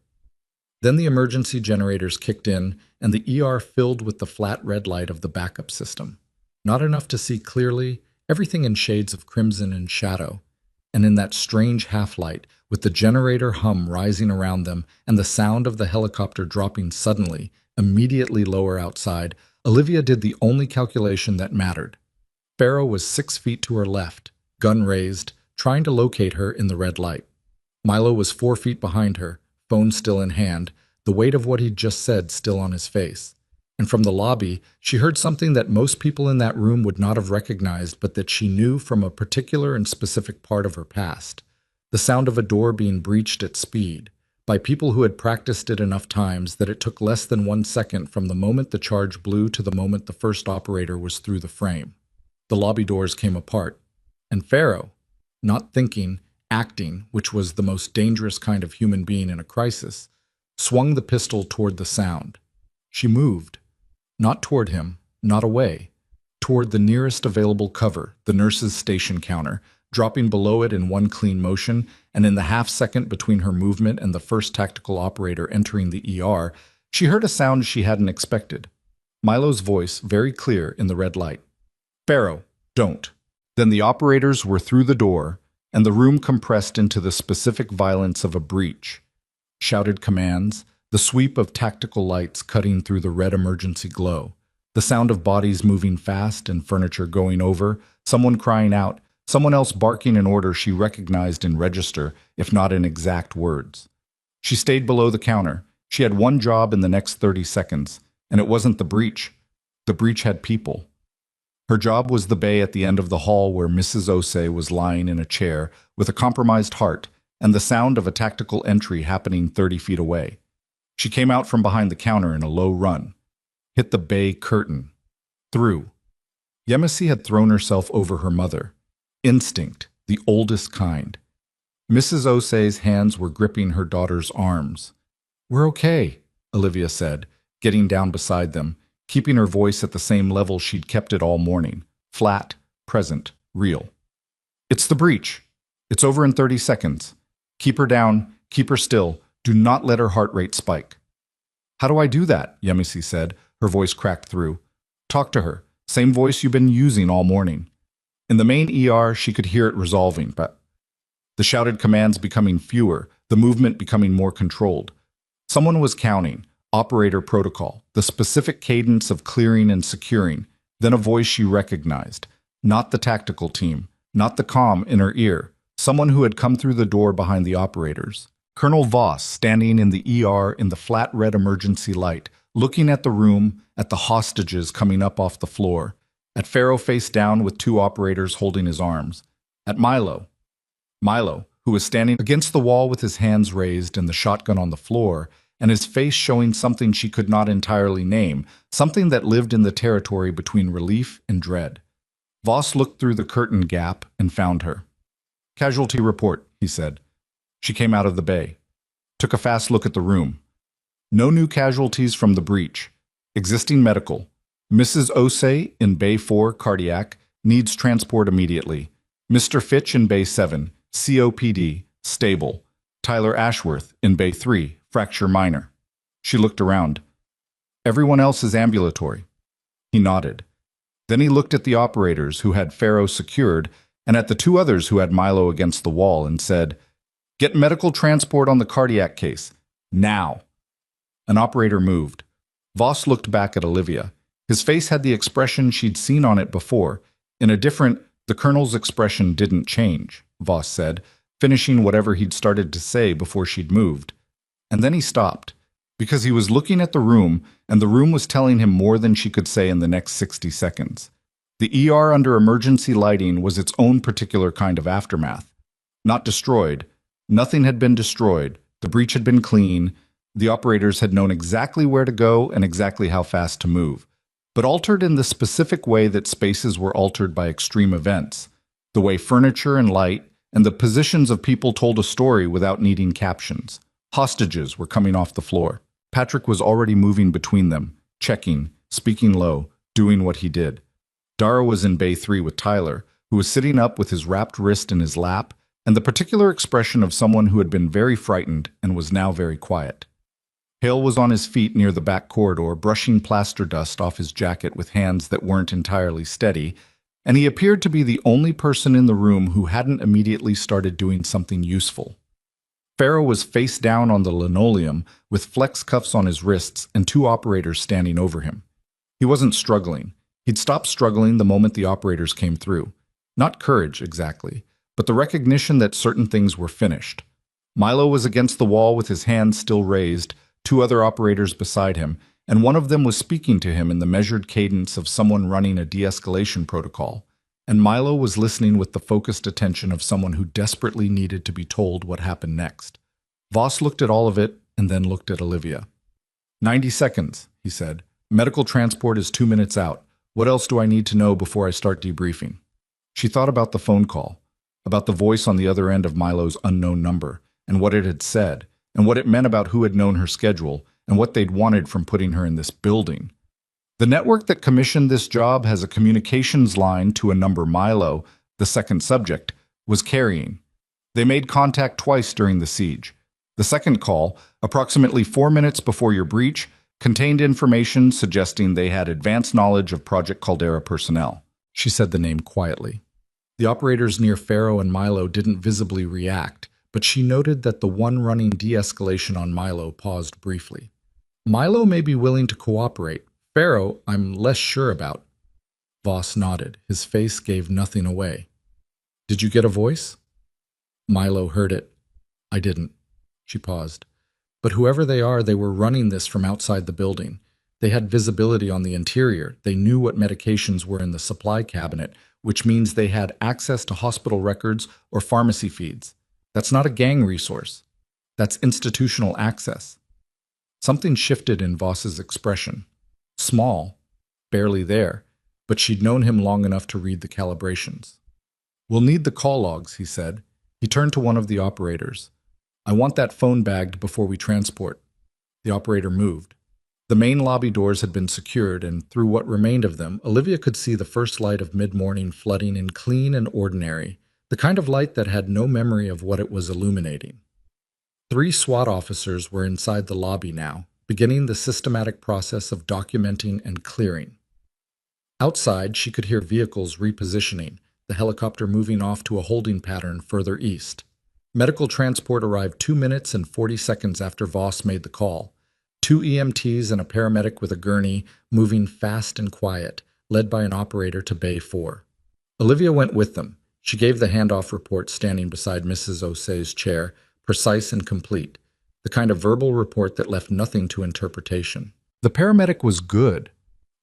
Then the emergency generators kicked in, and the ER filled with the flat red light of the backup system. Not enough to see clearly, everything in shades of crimson and shadow. And in that strange half-light, with the generator hum rising around them and the sound of the helicopter dropping suddenly, immediately lower outside, Olivia did the only calculation that mattered. Pharaoh was 6 feet to her left, gun raised, trying to locate her in the red light. Milo was 4 feet behind her, phone still in hand, the weight of what he'd just said still on his face. And from the lobby, she heard something that most people in that room would not have recognized, but that she knew from a particular and specific part of her past. The sound of a door being breached at speed, by people who had practiced it enough times that it took less than 1 second from the moment the charge blew to the moment the first operator was through the frame. The lobby doors came apart, and Pharaoh, not thinking, acting, which was the most dangerous kind of human being in a crisis, swung the pistol toward the sound. She moved. Not toward him, not away. Toward the nearest available cover, the nurse's station counter, dropping below it in one clean motion, and in the half-second between her movement and the first tactical operator entering the ER, she heard a sound she hadn't expected. Milo's voice, very clear in the red light. "Pharaoh, don't." Then the operators were through the door, and the room compressed into the specific violence of a breach. Shouted commands, the sweep of tactical lights cutting through the red emergency glow, the sound of bodies moving fast and furniture going over, someone crying out, someone else barking an order she recognized in register, if not in exact words. She stayed below the counter. She had one job in the next 30 seconds, and it wasn't the breach. The breach had people. Her job was the bay at the end of the hall where Mrs. Osei was lying in a chair with a compromised heart and the sound of a tactical entry happening 30 feet away. She came out from behind the counter in a low run, hit the bay curtain, through. Yemisi had thrown herself over her mother. Instinct, the oldest kind. Mrs. Osei's hands were gripping her daughter's arms. "We're okay," Olivia said, getting down beside them, keeping her voice at the same level she'd kept it all morning. Flat, present, real. "It's the breach. It's over in 30 seconds. Keep her down, keep her still. Do not let her heart rate spike." "How do I do that?" Yemisi said, her voice cracked through. "Talk to her. Same voice you've been using all morning." In the main ER, she could hear it resolving, but the shouted commands becoming fewer, the movement becoming more controlled. Someone was counting, operator protocol, the specific cadence of clearing and securing, then a voice she recognized. Not the tactical team, not the comm in her ear, someone who had come through the door behind the operators. Colonel Voss, standing in the ER in the flat red emergency light, looking at the room, at the hostages coming up off the floor, at Pharaoh face down with two operators holding his arms, at Milo, who was standing against the wall with his hands raised and the shotgun on the floor, and his face showing something she could not entirely name, something that lived in the territory between relief and dread. Voss looked through the curtain gap and found her. "Casualty report," he said. She came out of the bay, took a fast look at the room. No new casualties from the breach. Existing medical. Mrs. Osei in Bay 4, cardiac, needs transport immediately. Mr. Fitch in Bay 7, COPD, stable. Tyler Ashworth in Bay 3, fracture minor. She looked around. Everyone else is ambulatory. He nodded. Then he looked at the operators who had Pharaoh secured and at the two others who had Milo against the wall and said, "Get medical transport on the cardiac case. Now." An operator moved. Voss looked back at Olivia. His face had the expression she'd seen on it before. In a different, the colonel's expression didn't change, Voss said, finishing whatever he'd started to say before she'd moved. And then he stopped, because he was looking at the room, and the room was telling him more than she could say in the next 60 seconds. The ER under emergency lighting was its own particular kind of aftermath. Not destroyed. Nothing had been destroyed. The breach had been clean. The operators had known exactly where to go and exactly how fast to move, but altered in the specific way that spaces were altered by extreme events, the way furniture and light and the positions of people told a story without needing captions. Hostages were coming off the floor. Patrick was already moving between them, checking, speaking low, doing what he did. Dara was in Bay 3 with Tyler, who was sitting up with his wrapped wrist in his lap and the particular expression of someone who had been very frightened and was now very quiet. Hale was on his feet near the back corridor, brushing plaster dust off his jacket with hands that weren't entirely steady, and he appeared to be the only person in the room who hadn't immediately started doing something useful. Pharaoh was face down on the linoleum with flex cuffs on his wrists and two operators standing over him. He wasn't struggling. He'd stopped struggling the moment the operators came through. Not courage, exactly, but the recognition that certain things were finished. Milo was against the wall with his hands still raised, two other operators beside him, and one of them was speaking to him in the measured cadence of someone running a de-escalation protocol, and Milo was listening with the focused attention of someone who desperately needed to be told what happened next. Voss looked at all of it and then looked at Olivia. 90 seconds, he said. Medical transport is 2 minutes out. What else do I need to know before I start debriefing? She thought about the phone call, about the voice on the other end of Milo's unknown number, and what it had said, and what it meant about who had known her schedule, and what they'd wanted from putting her in this building. The network that commissioned this job has a communications line to a number Milo, the second subject, was carrying. They made contact twice during the siege. The second call, approximately 4 minutes before your breach, contained information suggesting they had advanced knowledge of Project Caldera personnel. She said the name quietly. The operators near Pharaoh and Milo didn't visibly react, but she noted that the one running de-escalation on Milo paused briefly. Milo may be willing to cooperate. Pharaoh, I'm less sure about. Voss nodded. His face gave nothing away. Did you get a voice? Milo heard it. I didn't. She paused. But whoever they are, they were running this from outside the building. They had visibility on the interior. They knew what medications were in the supply cabinet, which means they had access to hospital records or pharmacy feeds. That's not a gang resource. That's institutional access. Something shifted in Voss's expression. Small, barely there, but she'd known him long enough to read the calibrations. We'll need the call logs, he said. He turned to one of the operators. I want that phone bagged before we transport. The operator moved. The main lobby doors had been secured, and through what remained of them, Olivia could see the first light of mid-morning flooding in clean and ordinary, the kind of light that had no memory of what it was illuminating. 3 SWAT officers were inside the lobby now, beginning the systematic process of documenting and clearing. Outside, she could hear vehicles repositioning, the helicopter moving off to a holding pattern further east. Medical transport arrived 2 minutes and 40 seconds after Voss made the call. 2 EMTs and a paramedic with a gurney, moving fast and quiet, led by an operator to Bay 4. Olivia went with them. She gave the handoff report standing beside Mrs. O'Sea's chair, precise and complete, the kind of verbal report that left nothing to interpretation. The paramedic was good.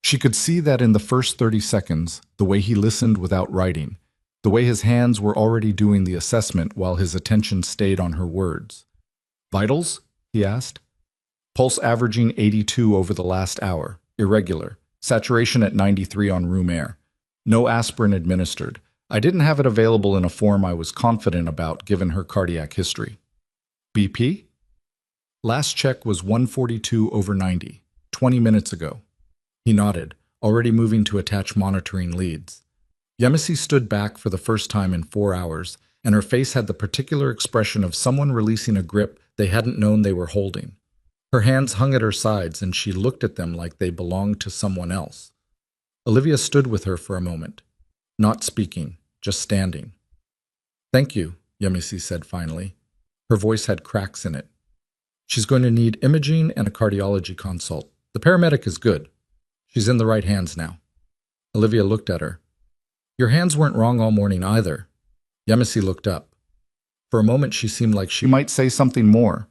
She could see that in the first 30 seconds, the way he listened without writing, the way his hands were already doing the assessment while his attention stayed on her words. Vitals? He asked. Pulse averaging 82 over the last hour, irregular, saturation at 93 on room air. No aspirin administered. I didn't have it available in a form I was confident about given her cardiac history. BP? Last check was 142 over 90, 20 minutes ago. He nodded, already moving to attach monitoring leads. Yemisi stood back for the first time in 4 hours, and her face had the particular expression of someone releasing a grip they hadn't known they were holding. Her hands hung at her sides, and she looked at them like they belonged to someone else. Olivia stood with her for a moment, not speaking, just standing. Thank you, Yemisi said finally. Her voice had cracks in it. She's going to need imaging and a cardiology consult. The paramedic is good. She's in the right hands now. Olivia looked at her. Your hands weren't wrong all morning either. Yemisi looked up. For a moment she seemed like she might say something more.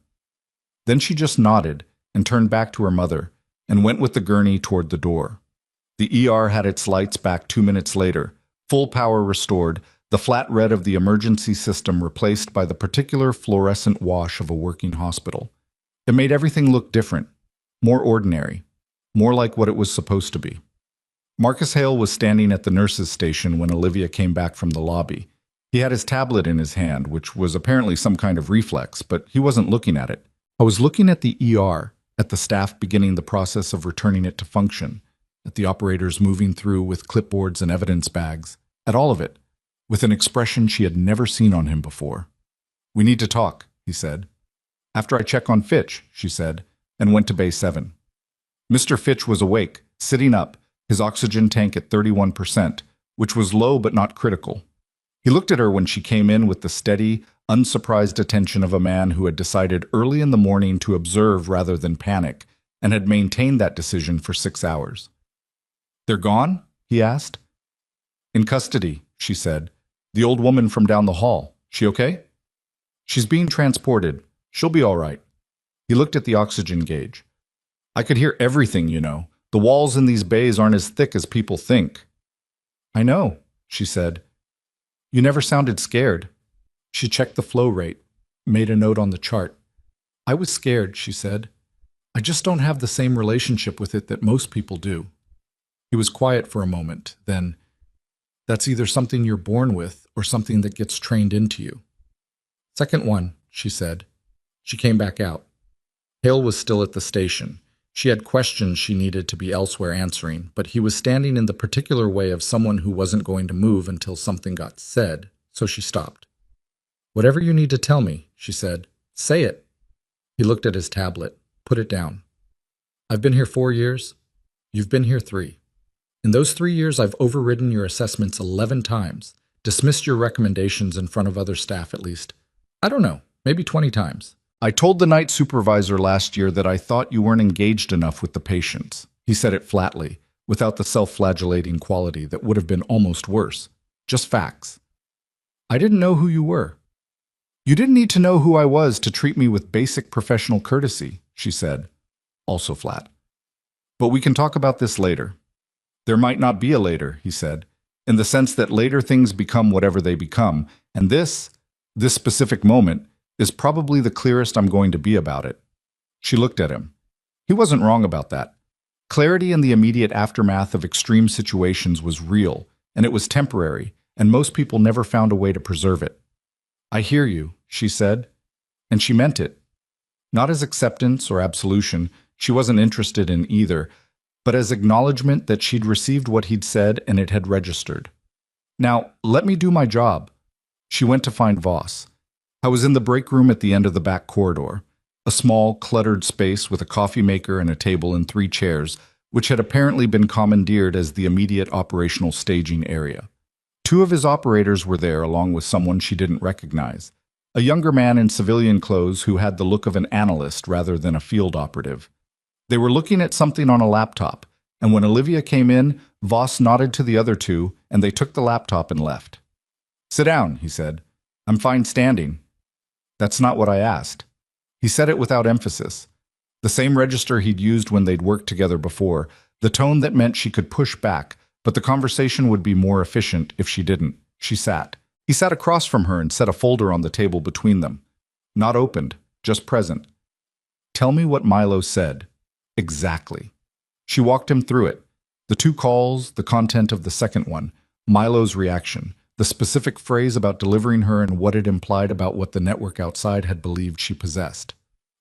Then she just nodded and turned back to her mother and went with the gurney toward the door. The ER had its lights back 2 minutes later, full power restored, the flat red of the emergency system replaced by the particular fluorescent wash of a working hospital. It made everything look different, more ordinary, more like what it was supposed to be. Marcus Hale was standing at the nurse's station when Olivia came back from the lobby. He had his tablet in his hand, which was apparently some kind of reflex, but he wasn't looking at it. I was looking at the ER, at the staff beginning the process of returning it to function, at the operators moving through with clipboards and evidence bags, at all of it, with an expression she had never seen on him before. We need to talk, he said. After I check on Fitch, she said, and went to Bay 7. Mr. Fitch was awake, sitting up, his oxygen tank at 31%, which was low but not critical. He looked at her when she came in with the steady, unsurprised attention of a man who had decided early in the morning to observe rather than panic, and had maintained that decision for 6 hours. They're gone? He asked. In custody, she said. The old woman from down the hall. She okay? She's being transported. She'll be all right. He looked at the oxygen gauge. I could hear everything, you know. The walls in these bays aren't as thick as people think. I know, she said. You never sounded scared. She checked the flow rate, made a note on the chart. I was scared, she said. I just don't have the same relationship with it that most people do. He was quiet for a moment, then, that's either something you're born with or something that gets trained into you. Second one, she said. She came back out. Hale was still at the station. She had questions she needed to be elsewhere answering, but he was standing in the particular way of someone who wasn't going to move until something got said, so she stopped. Whatever you need to tell me, she said. Say it. He looked at his tablet. Put it down. I've been here 4 years. You've been here 3. In those 3 years, I've overridden your assessments 11 times, dismissed your recommendations in front of other staff at least. I don't know, maybe 20 times. I told the night supervisor last year that I thought you weren't engaged enough with the patients. He said it flatly, without the self-flagellating quality that would have been almost worse. Just facts. I didn't know who you were. You didn't need to know who I was to treat me with basic professional courtesy, she said, also flat. But we can talk about this later. There might not be a later, he said, in the sense that later things become whatever they become, and this specific moment, is probably the clearest I'm going to be about it. She looked at him. He wasn't wrong about that. Clarity in the immediate aftermath of extreme situations was real, and it was temporary, and most people never found a way to preserve it. I hear you, she said, and she meant it. Not as acceptance or absolution, she wasn't interested in either, but as acknowledgement that she'd received what he'd said and it had registered. Now, let me do my job. She went to find Voss. I was in the break room at the end of the back corridor, a small, cluttered space with a coffee maker and a table and 3 chairs, which had apparently been commandeered as the immediate operational staging area. 2 of his operators were there along with someone she didn't recognize, a younger man in civilian clothes who had the look of an analyst rather than a field operative. They were looking at something on a laptop, and when Olivia came in, Voss nodded to the other 2, and they took the laptop and left. Sit down, he said. I'm fine standing. That's not what I asked. He said it without emphasis. The same register he'd used when they'd worked together before, the tone that meant she could push back, but the conversation would be more efficient if she didn't. She sat. He sat across from her and set a folder on the table between them. Not opened, just present. Tell me what Milo said. Exactly. She walked him through it. The 2 calls, the content of the second one, Milo's reaction, the specific phrase about delivering her and what it implied about what the network outside had believed she possessed.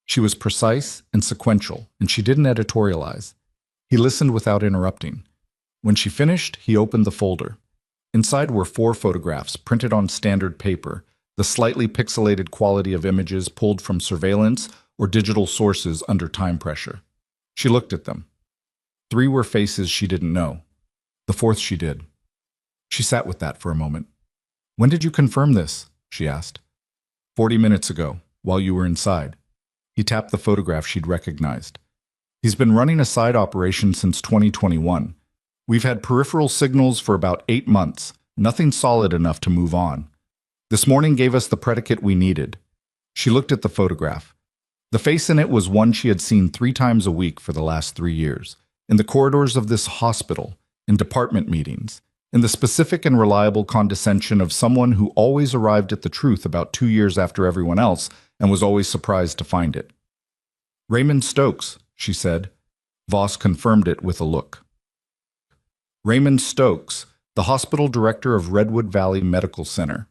She was precise and sequential, and she didn't editorialize. He listened without interrupting. When she finished, he opened the folder. Inside were 4 photographs printed on standard paper, the slightly pixelated quality of images pulled from surveillance or digital sources under time pressure. She looked at them. 3 were faces she didn't know. The 4th she did. She sat with that for a moment. When did you confirm this? She asked. 40 minutes ago, while you were inside. He tapped the photograph she'd recognized. He's been running a side operation since 2021. We've had peripheral signals for about 8 months, nothing solid enough to move on. This morning gave us the predicate we needed. She looked at the photograph. The face in it was one she had seen 3 times a week for the last 3 years, in the corridors of this hospital, in department meetings, in the specific and reliable condescension of someone who always arrived at the truth about 2 years after everyone else and was always surprised to find it. Raymond Stokes, she said. Voss confirmed it with a look. Raymond Stokes, the hospital director of Redwood Valley Medical Center.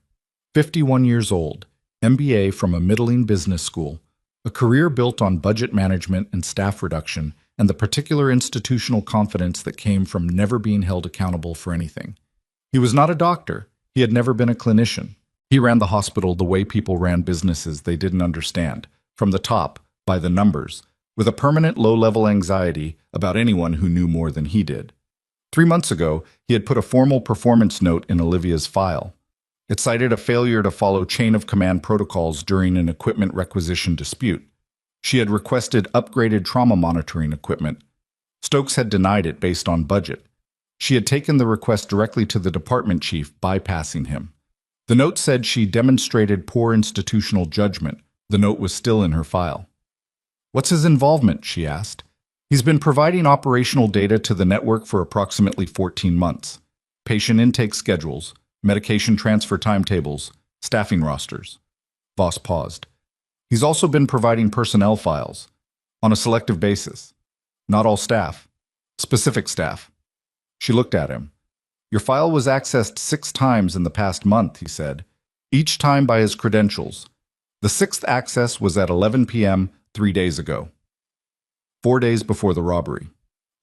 51 years old, MBA from a middling business school, a career built on budget management and staff reduction, and the particular institutional confidence that came from never being held accountable for anything. He was not a doctor. He had never been a clinician. He ran the hospital the way people ran businesses they didn't understand, from the top, by the numbers, with a permanent low-level anxiety about anyone who knew more than he did. 3 months ago, he had put a formal performance note in Olivia's file. It cited a failure to follow chain-of-command protocols during an equipment requisition dispute. She had requested upgraded trauma monitoring equipment. Stokes had denied it based on budget. She had taken the request directly to the department chief, bypassing him. The note said she demonstrated poor institutional judgment. The note was still in her file. What's his involvement? She asked. He's been providing operational data to the network for approximately 14 months. Patient intake schedules, medication transfer timetables, staffing rosters. Voss paused. He's also been providing personnel files, on a selective basis. Not all staff. Specific staff. She looked at him. Your file was accessed 6 times in the past month, he said, each time by his credentials. The 6th access was at 11 p.m. 3 days ago. 4 days before the robbery.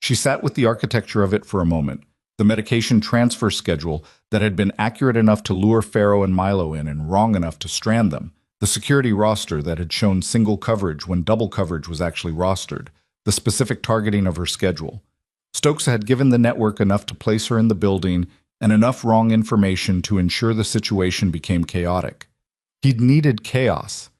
She sat with the architecture of it for a moment, the medication transfer schedule that had been accurate enough to lure Pharaoh and Milo in and wrong enough to strand them, the security roster that had shown single coverage when double coverage was actually rostered, the specific targeting of her schedule. Stokes had given the network enough to place her in the building and enough wrong information to ensure the situation became chaotic. He'd needed chaos.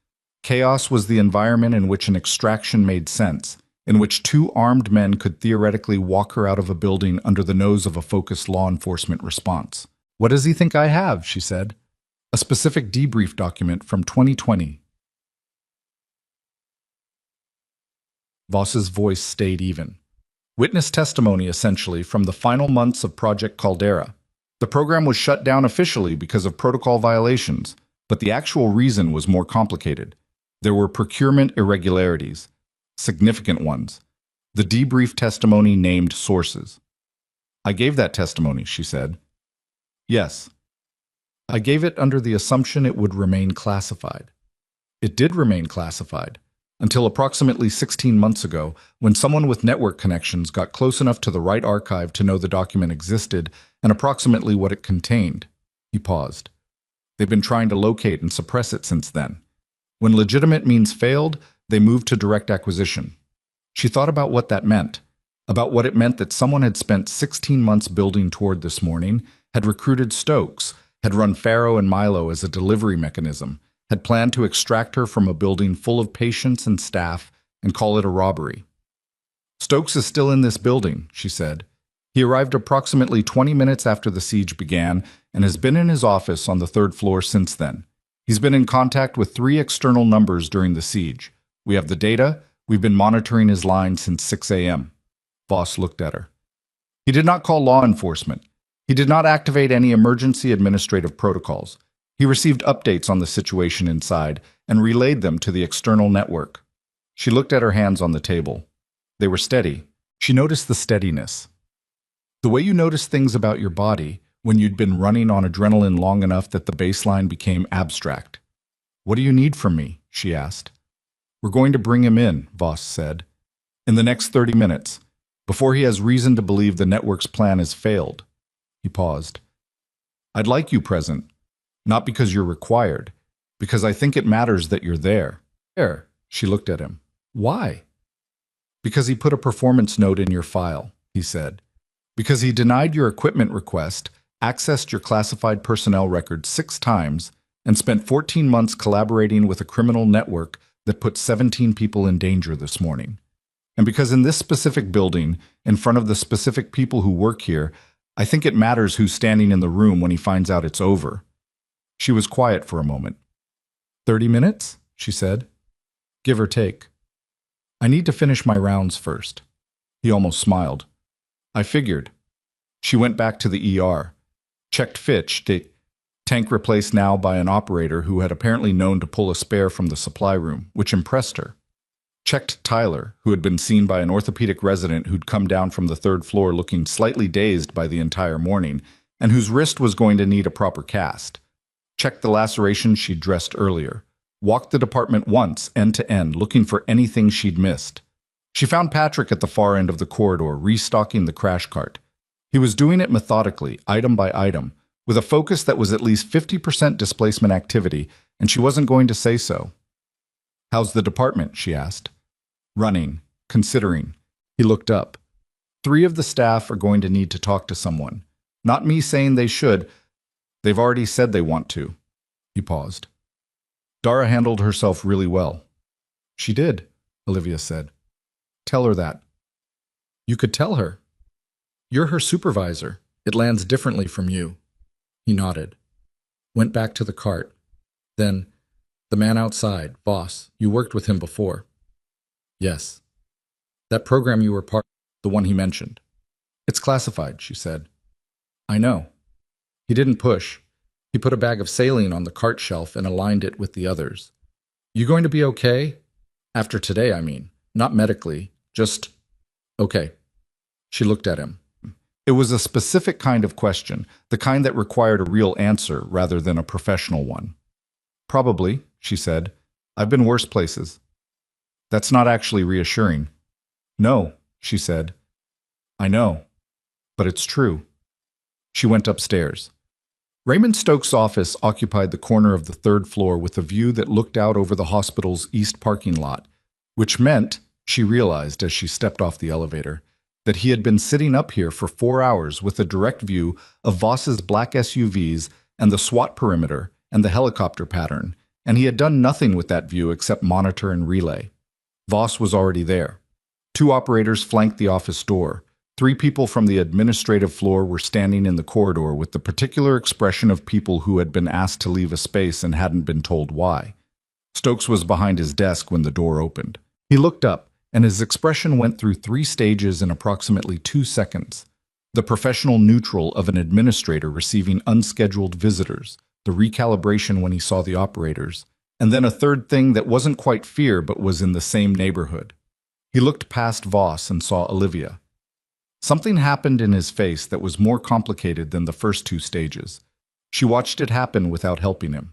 Chaos was the environment in which an extraction made sense, in which two armed men could theoretically walk her out of a building under the nose of a focused law enforcement response. "What does he think I have?" she said. "A specific debrief document from 2020. Voss's voice stayed even. Witness testimony, essentially, from the final months of Project Caldera. The program was shut down officially because of protocol violations, but the actual reason was more complicated. There were procurement irregularities, significant ones. The debrief testimony named sources. "I gave that testimony," she said. "Yes. I gave it under the assumption it would remain classified. It did remain classified, until approximately 16 months ago, when someone with network connections got close enough to the right archive to know the document existed and approximately what it contained." He paused. "They've been trying to locate and suppress it since then. When legitimate means failed, they moved to direct acquisition." She thought about what that meant, about what it meant that someone had spent 16 months building toward this morning, had recruited Stokes, had run Pharaoh and Milo as a delivery mechanism, had planned to extract her from a building full of patients and staff and call it a robbery. "Stokes is still in this building," she said. "He arrived approximately 20 minutes after the siege began and has been in his office on the 3rd floor since then. He's been in contact with 3 external numbers during the siege. We have the data. We've been monitoring his line since 6 a.m. Voss looked at her. "He did not call law enforcement. He did not activate any emergency administrative protocols. He received updates on the situation inside and relayed them to the external network." She looked at her hands on the table. They were steady. She noticed the steadiness. "The way you notice things about your body when you'd been running on adrenaline long enough that the baseline became abstract." "What do you need from me?" she asked. "We're going to bring him in," Voss said. "In the next 30 minutes, before he has reason to believe the network's plan has failed." He paused. "I'd like you present, not because you're required, because I think it matters that you're there." "There," she looked at him. "Why?" "Because he put a performance note in your file," he said. "Because he denied your equipment request, accessed your classified personnel records 6 times, and spent 14 months collaborating with a criminal network that put 17 people in danger this morning. And because in this specific building, in front of the specific people who work here, I think it matters who's standing in the room when he finds out it's over." She was quiet for a moment. 30 minutes, she said. "Give or take. I need to finish my rounds first." He almost smiled. "I figured." She went back to the ER. Checked Fitch, the tank replaced now by an operator who had apparently known to pull a spare from the supply room, which impressed her. Checked Tyler, who had been seen by an orthopedic resident who'd come down from the 3rd floor looking slightly dazed by the entire morning, and whose wrist was going to need a proper cast. Checked the lacerations she'd dressed earlier. Walked the department once, end to end, looking for anything she'd missed. She found Patrick at the far end of the corridor, restocking the crash cart. He was doing it methodically, item by item, with a focus that was at least 50% displacement activity, and she wasn't going to say so. "How's the department?" she asked. "Running, considering." He looked up. 3 of the staff are going to need to talk to someone. Not me saying they should. They've already said they want to. He paused. "Dara handled herself really well." "She did," Olivia said. "Tell her that." "You could tell her. You're her supervisor. It lands differently from you." He nodded. Went back to the cart. Then, "The man outside, Voss, you worked with him before." "Yes." "That program you were part of, the one he mentioned." "It's classified," she said. "I know." He didn't push. He put a bag of saline on the cart shelf and aligned it with the others. "You going to be okay? After today, I mean. Not medically. Just okay." She looked at him. It was a specific kind of question, the kind that required a real answer rather than a professional one. "Probably," she said. "I've been worse places." "That's not actually reassuring." "No," she said. "I know. But it's true." She went upstairs. Raymond Stokes' office occupied the corner of the 3rd floor with a view that looked out over the hospital's east parking lot, which meant, she realized as she stepped off the elevator, that he had been sitting up here for 4 hours with a direct view of Voss's black SUVs and the SWAT perimeter and the helicopter pattern, and he had done nothing with that view except monitor and relay. Voss was already there. 2 operators flanked the office door. 3 people from the administrative floor were standing in the corridor with the particular expression of people who had been asked to leave a space and hadn't been told why. Stokes was behind his desk when the door opened. He looked up, and his expression went through 3 stages in approximately 2 seconds. The professional neutral of an administrator receiving unscheduled visitors, the recalibration when he saw the operators, and then a third thing that wasn't quite fear but was in the same neighborhood. He looked past Voss and saw Olivia. Something happened in his face that was more complicated than the first 2 stages. She watched it happen without helping him.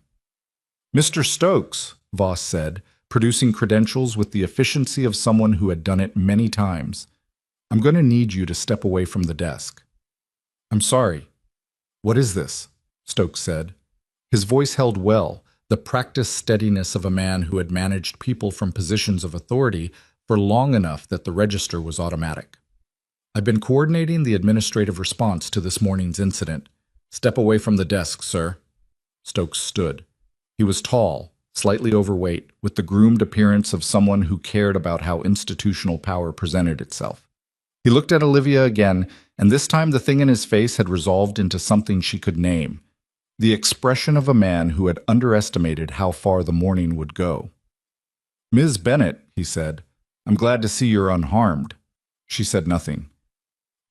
"Mr. Stokes," Voss said, producing credentials with the efficiency of someone who had done it many times. "I'm going to need you to step away from the desk." "I'm sorry." "What is this?" Stokes said. His voice held well, the practiced steadiness of a man who had managed people from positions of authority for long enough that the register was automatic. "I've been coordinating the administrative response to this morning's incident. Step away from the desk, sir." Stokes stood. He was tall, slightly overweight, with the groomed appearance of someone who cared about how institutional power presented itself. He looked at Olivia again, and this time the thing in his face had resolved into something she could name. The expression of a man who had underestimated how far the morning would go. "Ms. Bennett," he said, "I'm glad to see you're unharmed." She said nothing.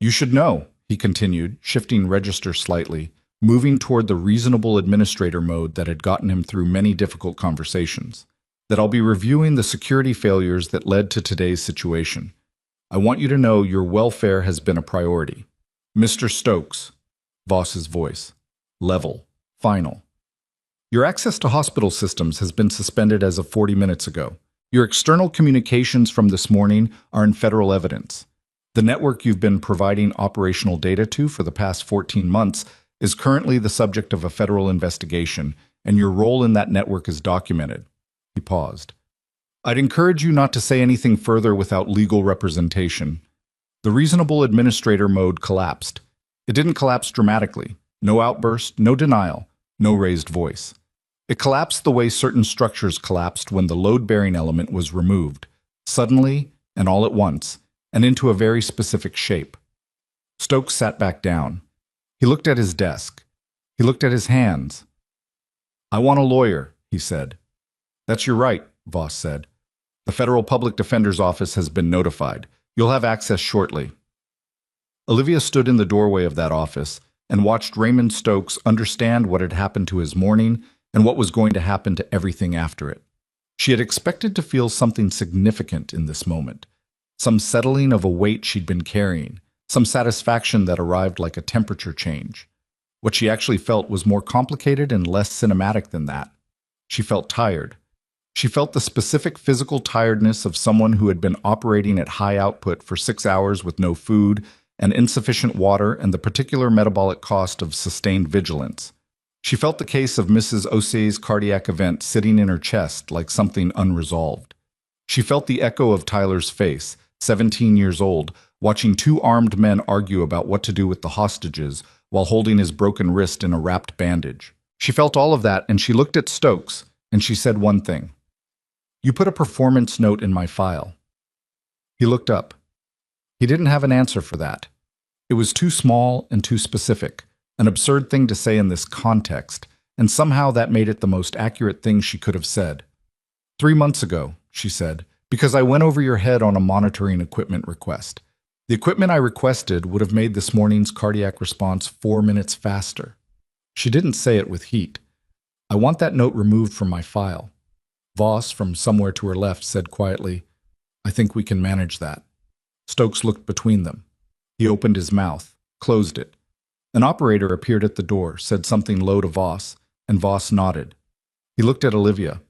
"You should know," he continued, shifting register slightly, moving toward the reasonable administrator mode that had gotten him through many difficult conversations, "that I'll be reviewing the security failures that led to today's situation. I want you to know your welfare has been a priority. Mr. Stokes," Voss's voice, level, final. "Your access to hospital systems has been suspended as of 40 minutes ago. Your external communications from this morning are in federal evidence. The network you've been providing operational data to for the past 14 months is currently the subject of a federal investigation, and your role in that network is documented." He paused. "I'd encourage you not to say anything further without legal representation." The reasonable administrator mode collapsed. It didn't collapse dramatically. No outburst, no denial, no raised voice. It collapsed the way certain structures collapsed when the load-bearing element was removed, suddenly and all at once, and into a very specific shape. Stokes sat back down. He looked at his desk. He looked at his hands. "I want a lawyer," he said. "That's your right," Voss said. "The Federal Public Defender's Office has been notified. You'll have access shortly." Olivia stood in the doorway of that office and watched Raymond Stokes understand what had happened to his morning and what was going to happen to everything after it. She had expected to feel something significant in this moment, some settling of a weight she'd been carrying, some satisfaction that arrived like a temperature change. What she actually felt was more complicated and less cinematic than that. She felt tired. She felt the specific physical tiredness of someone who had been operating at high output for 6 hours with no food and insufficient water, and the particular metabolic cost of sustained vigilance. She felt the case of Mrs. Osei's cardiac event sitting in her chest like something unresolved. She felt the echo of Tyler's face, 17 years old, watching 2 armed men argue about what to do with the hostages while holding his broken wrist in a wrapped bandage. She felt all of that, and she looked at Stokes, and she said one thing. "You put a performance note in my file." He looked up. He didn't have an answer for that. It was too small and too specific, an absurd thing to say in this context, and somehow that made it the most accurate thing she could have said. 3 months ago, she said, because I went over your head on a monitoring equipment request. The equipment I requested would have made this morning's cardiac response 4 minutes faster. She didn't say it with heat. I want that note removed from my file. Voss, from somewhere to her left, said quietly, I think we can manage that. Stokes looked between them. He opened his mouth, closed it. An operator appeared at the door, said something low to Voss, and Voss nodded. He looked at Olivia.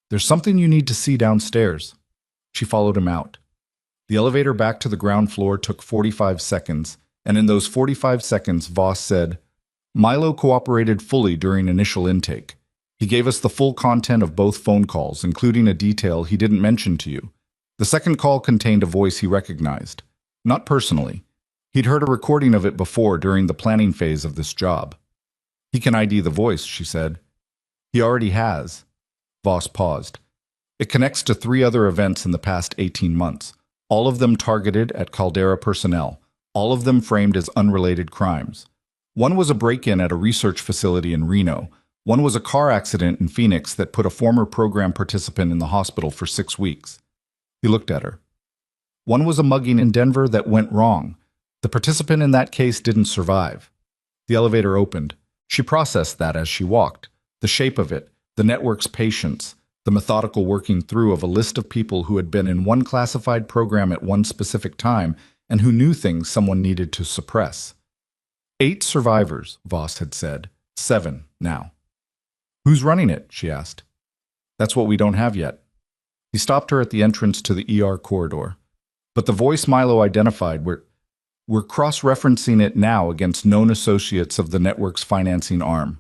There's something you need to see downstairs. She followed him out. The elevator back to the ground floor took 45 seconds, and in those 45 seconds, Voss said, Milo cooperated fully during initial intake. He gave us the full content of both phone calls, including a detail he didn't mention to you. The second call contained a voice he recognized. Not personally. He'd heard a recording of it before during the planning phase of this job. He can ID the voice, she said. He already has. Voss paused. It connects to 3 other events in the past 18 months, all of them targeted at Caldera personnel, all of them framed as unrelated crimes. One was a break-in at a research facility in Reno. One was a car accident in Phoenix that put a former program participant in the hospital for 6 weeks. He looked at her. One was a mugging in Denver that went wrong. The participant in that case didn't survive. The elevator opened. She processed that as she walked. The shape of it, the network's patience, the methodical working through of a list of people who had been in one classified program at one specific time and who knew things someone needed to suppress. 8 survivors, Voss had said. 7 now. Who's running it? She asked. That's what we don't have yet. He stopped her at the entrance to the ER corridor. But the voice Milo identified, we're cross-referencing it now against known associates of the network's financing arm.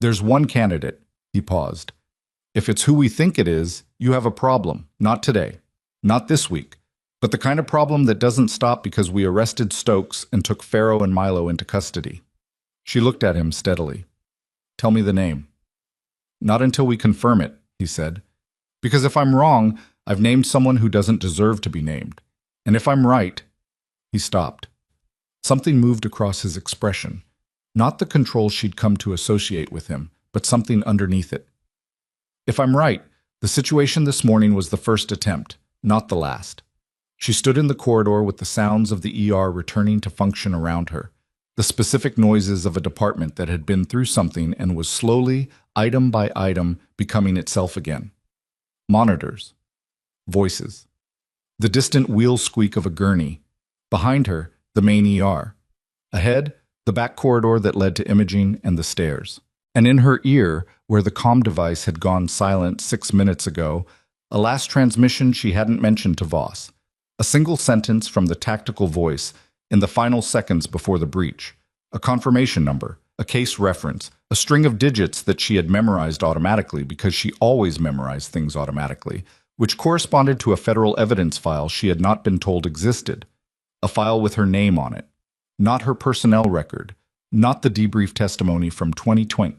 There's one candidate. He paused. If it's who we think it is, you have a problem. Not today. Not this week. But the kind of problem that doesn't stop because we arrested Stokes and took Farrow and Milo into custody. She looked at him steadily. Tell me the name. Not until we confirm it, he said. Because if I'm wrong, I've named someone who doesn't deserve to be named. And if I'm right... He stopped. Something moved across his expression. Not the control she'd come to associate with him, but something underneath it. If I'm right, the situation this morning was the first attempt, not the last. She stood in the corridor with the sounds of the ER returning to function around her, the specific noises of a department that had been through something and was slowly, item by item, becoming itself again. Monitors. Voices. The distant wheel squeak of a gurney. Behind her, the main ER. Ahead, the back corridor that led to imaging and the stairs. And in her ear, where the comm device had gone silent 6 minutes ago, a last transmission she hadn't mentioned to Voss. A single sentence from the tactical voice in the final seconds before the breach. A confirmation number, a case reference, a string of digits that she had memorized automatically because she always memorized things automatically, which corresponded to a federal evidence file she had not been told existed. A file with her name on it. Not her personnel record. Not the debrief testimony from 2020.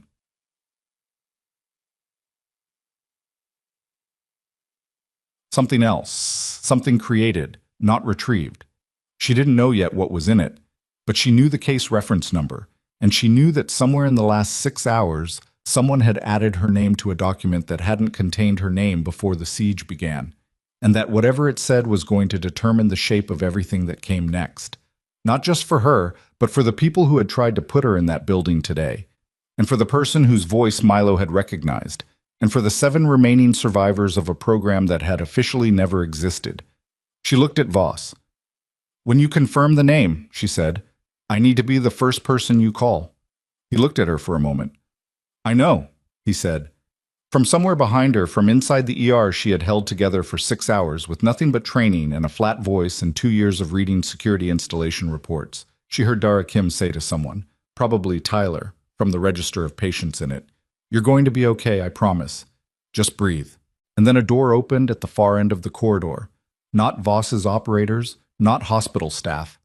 Something else. Something created, not retrieved. She didn't know yet what was in it, but she knew the case reference number, and she knew that somewhere in the last 6 hours, someone had added her name to a document that hadn't contained her name before the siege began, and that whatever it said was going to determine the shape of everything that came next. Not just for her, but for the people who had tried to put her in that building today, and for the person whose voice Milo had recognized, and for the 7 remaining survivors of a program that had officially never existed. She looked at Voss. When you confirm the name, she said, I need to be the first person you call. He looked at her for a moment. I know, he said. From somewhere behind her, from inside the ER she had held together for 6 hours with nothing but training and a flat voice and 2 years of reading security installation reports, she heard Dara Kim say to someone, probably Tyler, from the register of patients in it, You're going to be okay, I promise. Just breathe. And then a door opened at the far end of the corridor. Not Voss's operators, not hospital staff.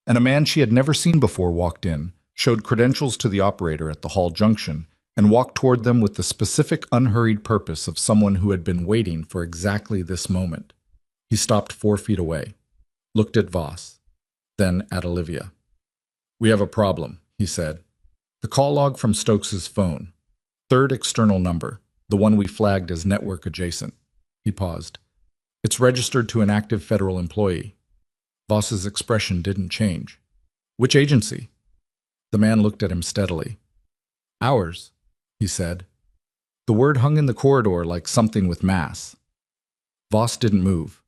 And a man she had never seen before walked in, showed credentials to the operator at the hall junction, and walked toward them with the specific unhurried purpose of someone who had been waiting for exactly this moment. He stopped 4 feet away, looked at Voss, then at Olivia. We have a problem, he said. The call log from Stokes's phone. 3rd external number, the one we flagged as network adjacent. He paused. It's registered to an active federal employee. Voss's expression didn't change. Which agency? The man looked at him steadily. Ours, he said. The word hung in the corridor like something with mass. Voss didn't move.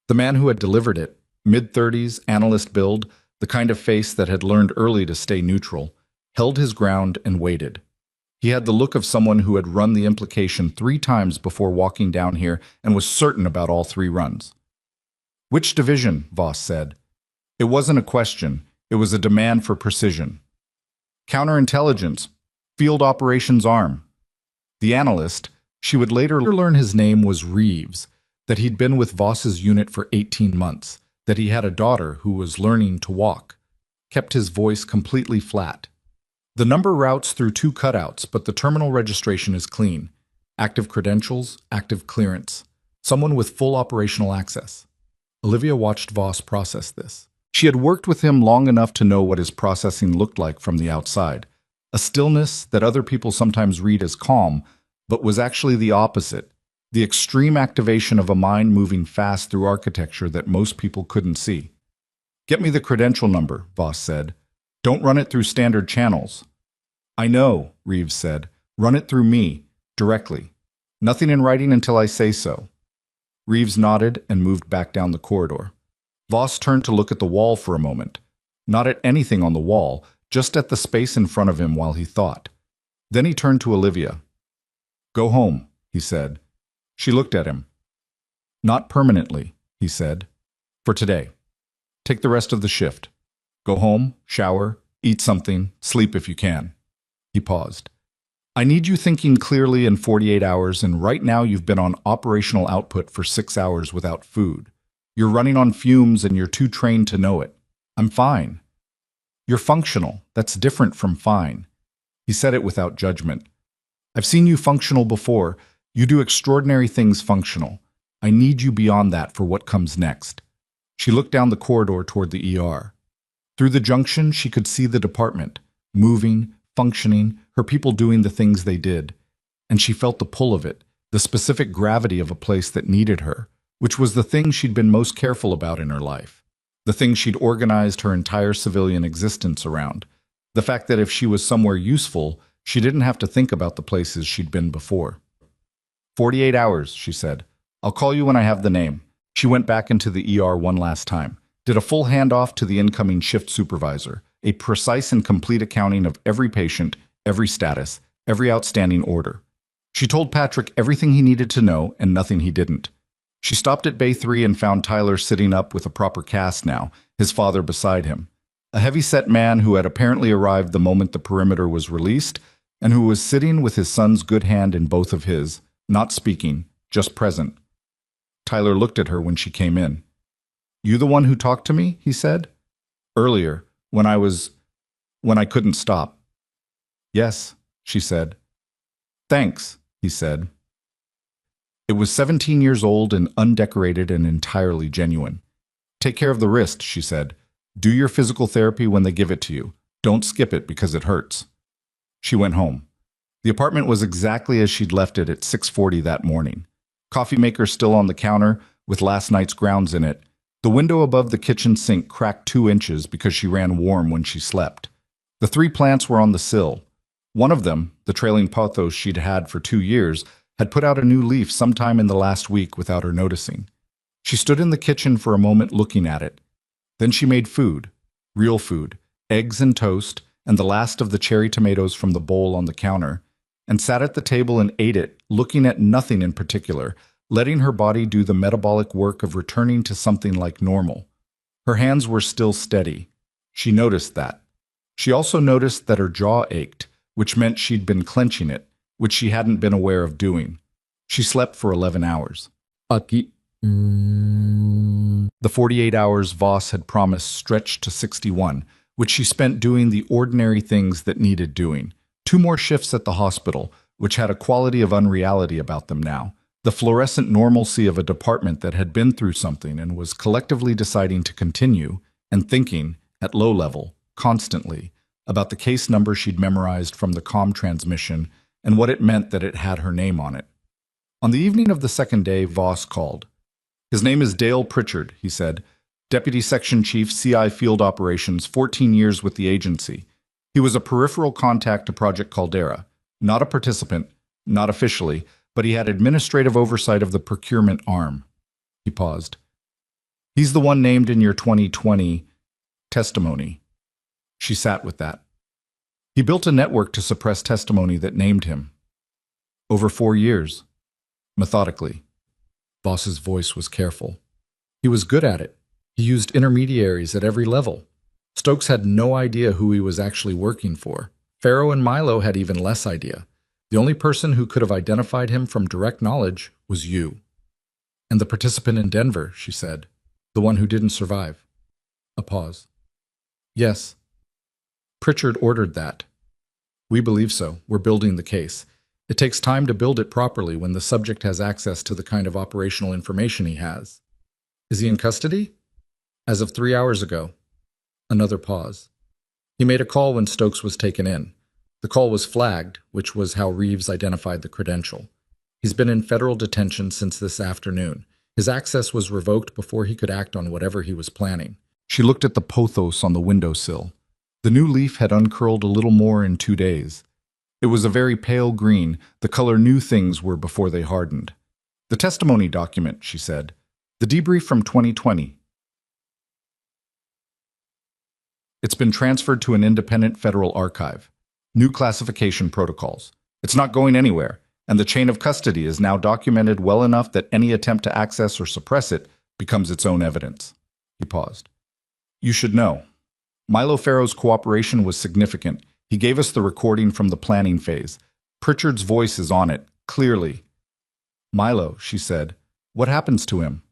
The man who had delivered it, mid-30s, analyst build, the kind of face that had learned early to stay neutral, held his ground and waited. He had the look of someone who had run the implication 3 times before walking down here and was certain about all 3 runs. Which division? Voss said. It wasn't a question. It was a demand for precision. Counterintelligence. Field Operations Arm. The analyst, she would later learn his name was Reeves, that he'd been with Voss's unit for 18 months, that he had a daughter who was learning to walk, kept his voice completely flat. The number routes through 2 cutouts, but the terminal registration is clean. Active credentials, active clearance. Someone with full operational access. Olivia watched Voss process this. She had worked with him long enough to know what his processing looked like from the outside. A stillness that other people sometimes read as calm, but was actually the opposite. The extreme activation of a mind moving fast through architecture that most people couldn't see. "Get me the credential number," Voss said. "Don't run it through standard channels." "I know," Reeves said. "Run it through me, directly. Nothing in writing until I say so." Reeves nodded and moved back down the corridor. Voss turned to look at the wall for a moment. Not at anything on the wall, just at the space in front of him while he thought. Then he turned to Olivia. "Go home," he said. She looked at him. "Not permanently," he said. "For today. Take the rest of the shift. Go home, shower, eat something, sleep if you can." He paused. "I need you thinking clearly in 48 hours, and right now you've been on operational output for 6 hours without food. You're running on fumes and you're too trained to know it. I'm fine." "You're functional. That's different from fine." He said it without judgment. "I've seen you functional before. You do extraordinary things functional. I need you beyond that for what comes next." She looked down the corridor toward the ER. Through the junction, she could see the department, moving, functioning, her people doing the things they did. And she felt the pull of it, the specific gravity of a place that needed her, which was the thing she'd been most careful about in her life. The thing she'd organized her entire civilian existence around. The fact that if she was somewhere useful, she didn't have to think about the places she'd been before. 48 hours, she said. "I'll call you when I have the name." She went back into the ER one last time, did a full handoff to the incoming shift supervisor, a precise and complete accounting of every patient, every status, every outstanding order. She told Patrick everything he needed to know and nothing he didn't. She stopped at Bay 3 and found Tyler sitting up with a proper cast now, his father beside him. A heavy-set man who had apparently arrived the moment the perimeter was released, and who was sitting with his son's good hand in both of his, not speaking, just present. Tyler looked at her when she came in. "You the one who talked to me?" he said. "Earlier, when I couldn't stop." "Yes," she said. "Thanks," he said. It was 17 years old and undecorated and entirely genuine. "Take care of the wrist," she said. "Do your physical therapy when they give it to you. Don't skip it because it hurts." She went home. The apartment was exactly as she'd left it at 6:40 that morning. Coffee maker still on the counter, with last night's grounds in it. The window above the kitchen sink cracked 2 inches because she ran warm when she slept. The 3 plants were on the sill. One of them, the trailing pothos she'd had for 2 years, had put out a new leaf sometime in the last week without her noticing. She stood in the kitchen for a moment looking at it. Then she made food, real food, eggs and toast, and the last of the cherry tomatoes from the bowl on the counter, and sat at the table and ate it, looking at nothing in particular, letting her body do the metabolic work of returning to something like normal. Her hands were still steady. She noticed that. She also noticed that her jaw ached, which meant she'd been clenching it, which she hadn't been aware of doing. She slept for 11 hours. The 48 hours Voss had promised stretched to 61, which she spent doing the ordinary things that needed doing. 2 more shifts at the hospital, which had a quality of unreality about them now. The fluorescent normalcy of a department that had been through something and was collectively deciding to continue, and thinking, at low level, constantly, about the case number she'd memorized from the comm transmission and what it meant that it had her name on it. On the evening of the second day, Voss called. "His name is Dale Pritchard," he said. "Deputy Section Chief, CI Field Operations, 14 years with the agency. He was a peripheral contact to Project Caldera, not a participant, not officially, but he had administrative oversight of the procurement arm." He paused. "He's the one named in your 2020 testimony." She sat with that. "He built a network to suppress testimony that named him. Over 4 years. Methodically." Voss's voice was careful. "He was good at it. He used intermediaries at every level. Stokes had no idea who he was actually working for. Farrow and Milo had even less idea. The only person who could have identified him from direct knowledge was you." "And the participant in Denver," she said. "The one who didn't survive." A pause. "Yes. Pritchard ordered that. We believe so. We're building the case. It takes time to build it properly when the subject has access to the kind of operational information he has. Is he in custody? As of 3 hours ago. Another pause. He made a call when Stokes was taken in. The call was flagged, which was how Reeves identified the credential. He's been in federal detention since this afternoon. His access was revoked before he could act on whatever he was planning. She looked at the pothos on the windowsill. The new leaf had uncurled a little more in 2 days. It was a very pale green, the color new things were before they hardened. The testimony document, she said. The debrief from 2020. It's been transferred to an independent federal archive. New classification protocols. It's not going anywhere, and the chain of custody is now documented well enough that any attempt to access or suppress it becomes its own evidence. He paused. You should know. Milo Farrow's cooperation was significant. He gave us the recording from the planning phase. Pritchard's voice is on it, clearly. Milo, she said, what happens to him?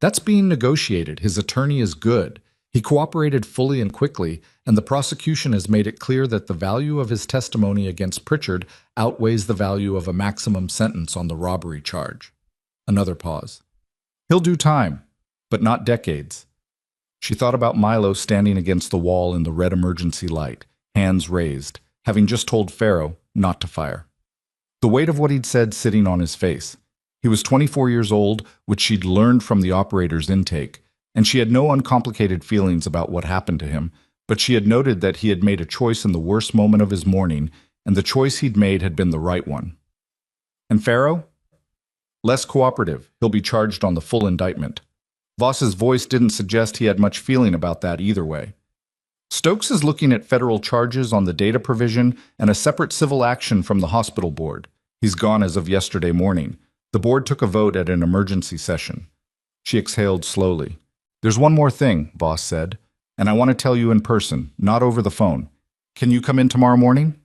That's being negotiated. His attorney is good. He cooperated fully and quickly, and the prosecution has made it clear that the value of his testimony against Pritchard outweighs the value of a maximum sentence on the robbery charge. Another pause. He'll do time, but not decades. She thought about Milo standing against the wall in the red emergency light, hands raised, having just told Farrow not to fire. The weight of what he'd said sitting on his face. He was 24 years old, which she'd learned from the operator's intake, and she had no uncomplicated feelings about what happened to him, but she had noted that he had made a choice in the worst moment of his morning, and the choice he'd made had been the right one. And Farrow? Less cooperative. He'll be charged on the full indictment. Voss's voice didn't suggest he had much feeling about that either way. Stokes is looking at federal charges on the data provision and a separate civil action from the hospital board. He's gone as of yesterday morning. The board took a vote at an emergency session. She exhaled slowly. There's one more thing, Voss said, and I want to tell you in person, not over the phone. Can you come in tomorrow morning?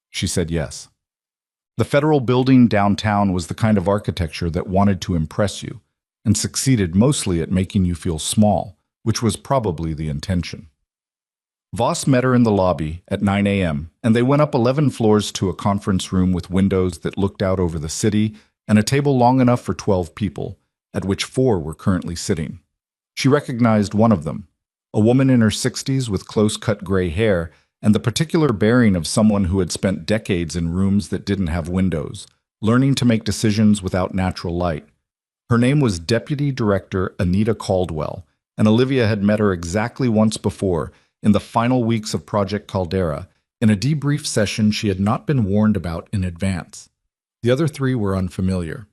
She said yes. The federal building downtown was the kind of architecture that wanted to impress you, and succeeded mostly at making you feel small, which was probably the intention. Voss met her in the lobby at 9 a.m., and they went up 11 floors to a conference room with windows that looked out over the city and a table long enough for 12 people, at which 4 were currently sitting. She recognized one of them, a woman in her 60s with close-cut gray hair and the particular bearing of someone who had spent decades in rooms that didn't have windows, learning to make decisions without natural light. Her name was Deputy Director Anita Caldwell, and Olivia had met her exactly once before, in the final weeks of Project Caldera, in a debrief session she had not been warned about in advance. The other 3 were unfamiliar.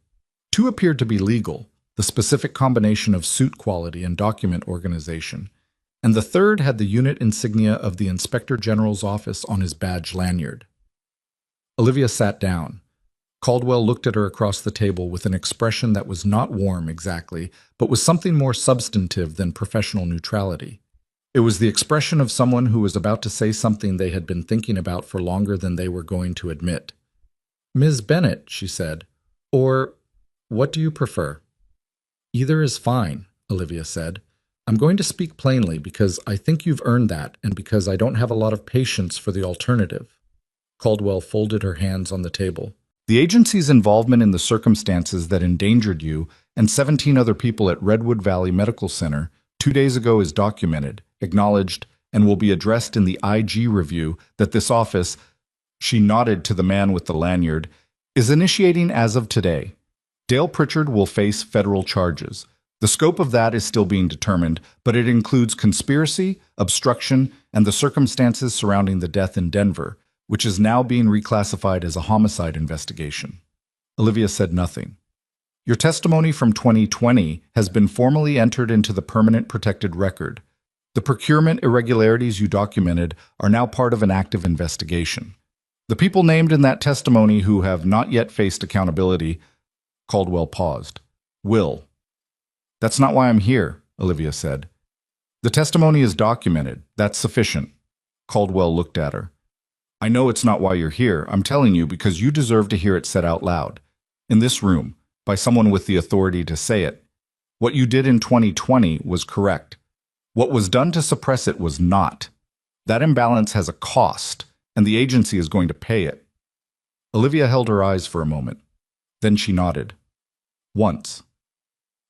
2 appeared to be legal, the specific combination of suit quality and document organization, and the third had the unit insignia of the Inspector General's office on his badge lanyard. Olivia sat down. Caldwell looked at her across the table with an expression that was not warm exactly, but was something more substantive than professional neutrality. It was the expression of someone who was about to say something they had been thinking about for longer than they were going to admit. Ms. Bennett, she said, or what do you prefer? Either is fine, Olivia said. I'm going to speak plainly because I think you've earned that and because I don't have a lot of patience for the alternative. Caldwell folded her hands on the table. The agency's involvement in the circumstances that endangered you and 17 other people at Redwood Valley Medical Center 2 days ago is documented, acknowledged, and will be addressed in the IG review that this office, she nodded to the man with the lanyard, is initiating as of today. Dale Pritchard will face federal charges. The scope of that is still being determined, but it includes conspiracy, obstruction, and the circumstances surrounding the death in Denver, which is now being reclassified as a homicide investigation. Olivia said nothing. Your testimony from 2020 has been formally entered into the permanent protected record. The procurement irregularities you documented are now part of an active investigation. The people named in that testimony who have not yet faced accountability, Caldwell paused, will. That's not why I'm here, Olivia said. The testimony is documented. That's sufficient. Caldwell looked at her. I know it's not why you're here. I'm telling you because you deserve to hear it said out loud. In this room, by someone with the authority to say it. What you did in 2020 was correct. What was done to suppress it was not. That imbalance has a cost, and the agency is going to pay it. Olivia held her eyes for a moment. Then she nodded. Once.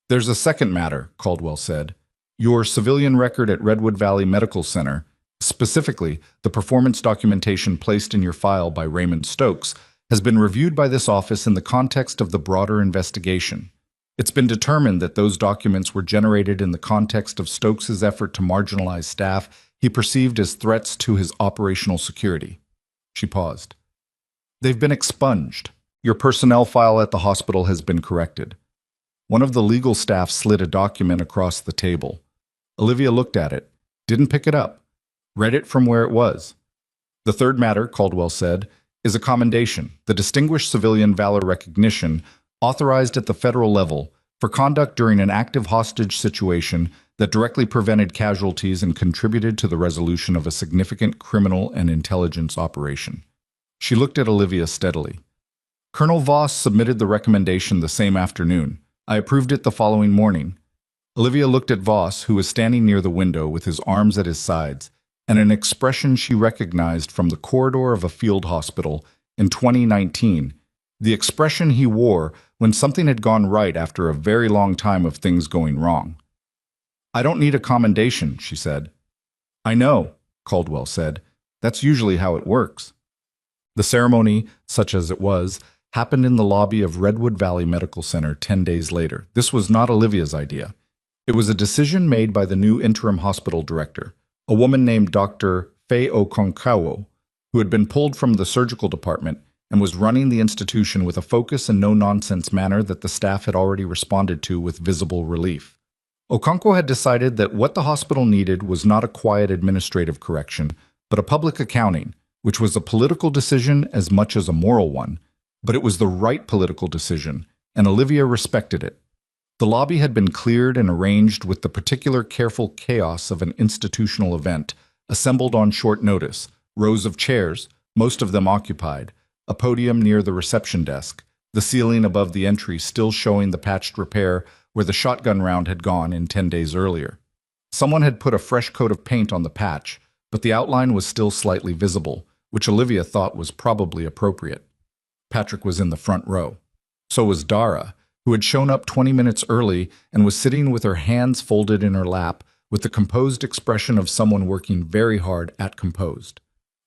There's a second matter, Caldwell said. Your civilian record at Redwood Valley Medical Center, specifically the performance documentation placed in your file by Raymond Stokes, has been reviewed by this office in the context of the broader investigation. It's been determined that those documents were generated in the context of Stokes's effort to marginalize staff he perceived as threats to his operational security. She paused. They've been expunged. Your personnel file at the hospital has been corrected. One of the legal staff slid a document across the table. Olivia looked at it, didn't pick it up, read it from where it was. The third matter, Caldwell said, is a commendation, the Distinguished Civilian Valor Recognition, authorized at the federal level for conduct during an active hostage situation that directly prevented casualties and contributed to the resolution of a significant criminal and intelligence operation. She looked at Olivia steadily. Colonel Voss submitted the recommendation the same afternoon. I approved it the following morning. Olivia looked at Voss, who was standing near the window with his arms at his sides, and an expression she recognized from the corridor of a field hospital in 2019, the expression he wore when something had gone right after a very long time of things going wrong. I don't need a commendation, she said. I know, Caldwell said. That's usually how it works. The ceremony, such as it was, happened in the lobby of Redwood Valley Medical Center 10 days later. This was not Olivia's idea. It was a decision made by the new interim hospital director, a woman named Dr. Faye Okonkwo, who had been pulled from the surgical department and was running the institution with a focus and no-nonsense manner that the staff had already responded to with visible relief. Okonkwo had decided that what the hospital needed was not a quiet administrative correction, but a public accounting, which was a political decision as much as a moral one, but it was the right political decision, and Olivia respected it. The lobby had been cleared and arranged with the particular careful chaos of an institutional event, assembled on short notice, rows of chairs, most of them occupied, a podium near the reception desk, the ceiling above the entry still showing the patched repair where the shotgun round had gone in 10 days earlier. Someone had put a fresh coat of paint on the patch, but the outline was still slightly visible, which Olivia thought was probably appropriate. Patrick was in the front row. So was Dara, who had shown up 20 minutes early and was sitting with her hands folded in her lap with the composed expression of someone working very hard at composed.